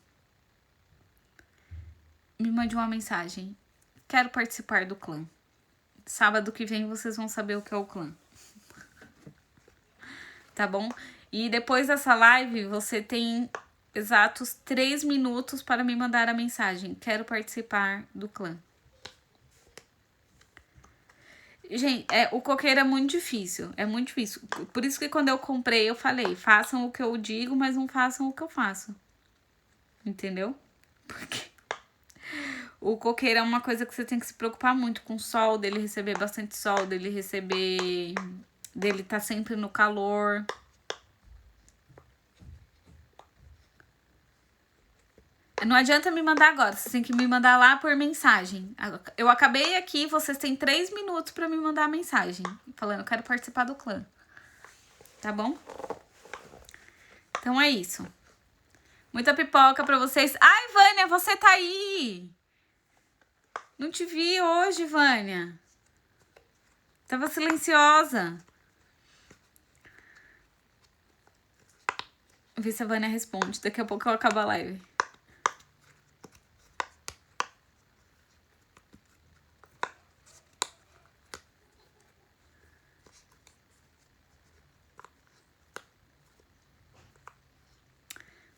me mande uma mensagem. Quero participar do clã. Sábado que vem vocês vão saber o que é o clã. Tá bom? E depois dessa live, você tem exatos 3 minutos para me mandar a mensagem. Quero participar do clã. Gente, o coqueiro é muito difícil. É muito difícil. Por isso que quando eu comprei, eu falei, façam o que eu digo, mas não façam o que eu faço. Entendeu? Porque o coqueiro é uma coisa que você tem que se preocupar muito com o sol, dele receber bastante sol, dele tá sempre no calor. Não adianta me mandar agora, vocês têm que me mandar lá por mensagem. Eu acabei aqui, vocês têm 3 minutos pra me mandar a mensagem, falando, eu quero participar do clã. Tá bom? Então é isso. Muita pipoca pra vocês. Ai, Vânia, você tá aí! Não te vi hoje, Vânia. Tava silenciosa. Vê se a Vânia responde. Daqui a pouco eu acabo a live.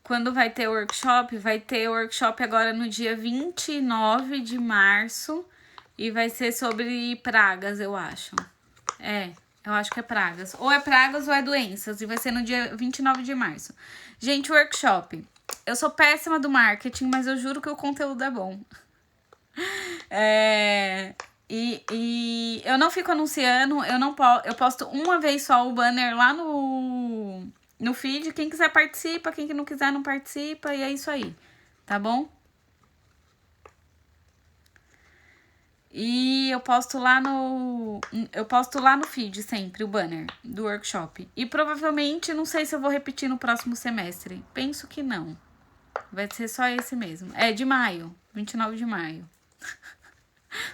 Quando vai ter workshop? Vai ter workshop agora no dia 29 de março. E vai ser sobre pragas, eu acho. Eu acho que é pragas. Ou é pragas ou é doenças. E vai ser no dia 29 de março. Gente, workshop. Eu sou péssima do marketing, mas eu juro que o conteúdo é bom. E eu não fico anunciando, eu posto uma vez só o banner lá no feed. Quem quiser participa, quem não quiser não participa, e é isso aí, tá bom? E eu posto lá no feed sempre o banner do workshop. E provavelmente, não sei se eu vou repetir no próximo semestre. Penso que não. Vai ser só esse mesmo. É de maio, 29 de maio.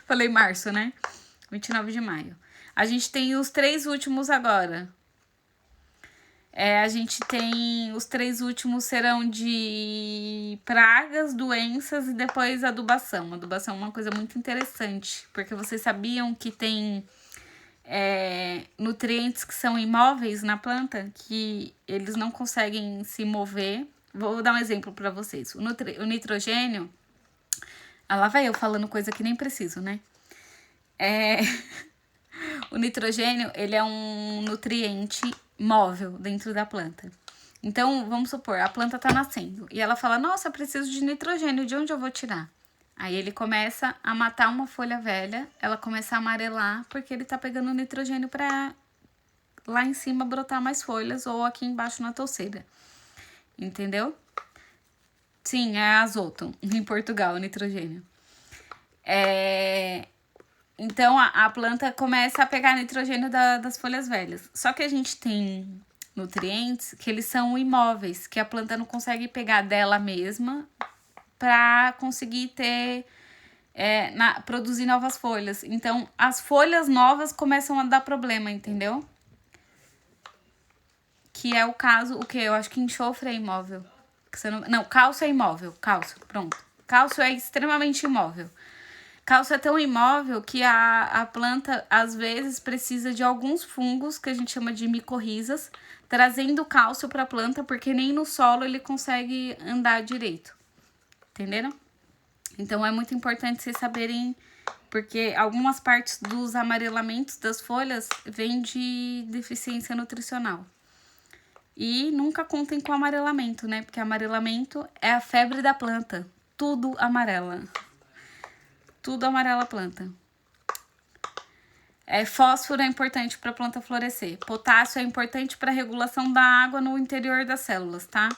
Falei março, né? 29 de maio. A gente tem os 3 últimos agora. A gente tem... Os 3 últimos serão de pragas, doenças e depois adubação. Adubação é uma coisa muito interessante, porque vocês sabiam que tem nutrientes que são imóveis na planta, que eles não conseguem se mover. Vou dar um exemplo para vocês. O nitrogênio... Ah, lá vai eu falando coisa que nem preciso, né? O nitrogênio, ele é um nutriente móvel dentro da planta. Então, vamos supor, a planta tá nascendo e ela fala, nossa, eu preciso de nitrogênio, de onde eu vou tirar? Aí ele começa a matar uma folha velha, ela começa a amarelar, porque ele tá pegando nitrogênio pra lá em cima brotar mais folhas ou aqui embaixo na touceira. Entendeu? Sim, é azoto, em Portugal, nitrogênio. Então, a planta começa a pegar nitrogênio das folhas velhas. Só que a gente tem nutrientes que eles são imóveis, que a planta não consegue pegar dela mesma para conseguir ter... produzir novas folhas. Então, as folhas novas começam a dar problema, entendeu? Que é o caso, o que? Eu acho que enxofre é imóvel. Não, cálcio é imóvel. Cálcio, pronto. Cálcio é extremamente imóvel. Cálcio é tão imóvel que a planta, às vezes, precisa de alguns fungos, que a gente chama de micorrizas, trazendo cálcio para a planta, porque nem no solo ele consegue andar direito. Entenderam? Então, é muito importante vocês saberem, porque algumas partes dos amarelamentos das folhas vêm de deficiência nutricional. E nunca contem com amarelamento, né? Porque amarelamento é a febre da planta. Tudo amarela. Tudo amarela a planta. Fósforo é importante para a planta florescer. Potássio é importante para a regulação da água no interior das células, tá?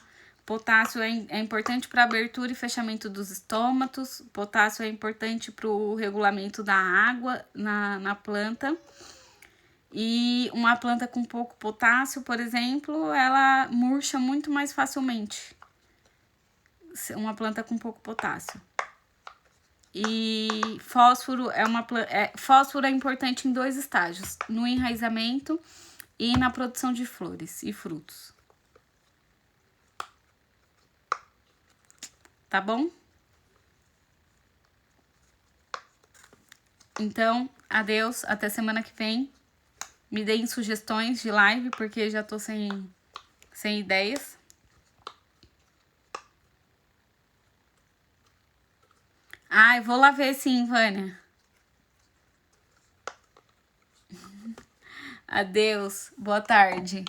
Potássio é importante para a abertura e fechamento dos estômatos. Potássio é importante para o regulamento da água na planta. E uma planta com pouco potássio, por exemplo, ela murcha muito mais facilmente. Uma planta com pouco potássio. E fósforo fósforo é importante em 2 estágios: no enraizamento e na produção de flores e frutos. Tá bom? Então, adeus, até semana que vem. Me deem sugestões de live, porque já tô sem ideias. Ai, vou lá ver sim, Vânia. Adeus, boa tarde.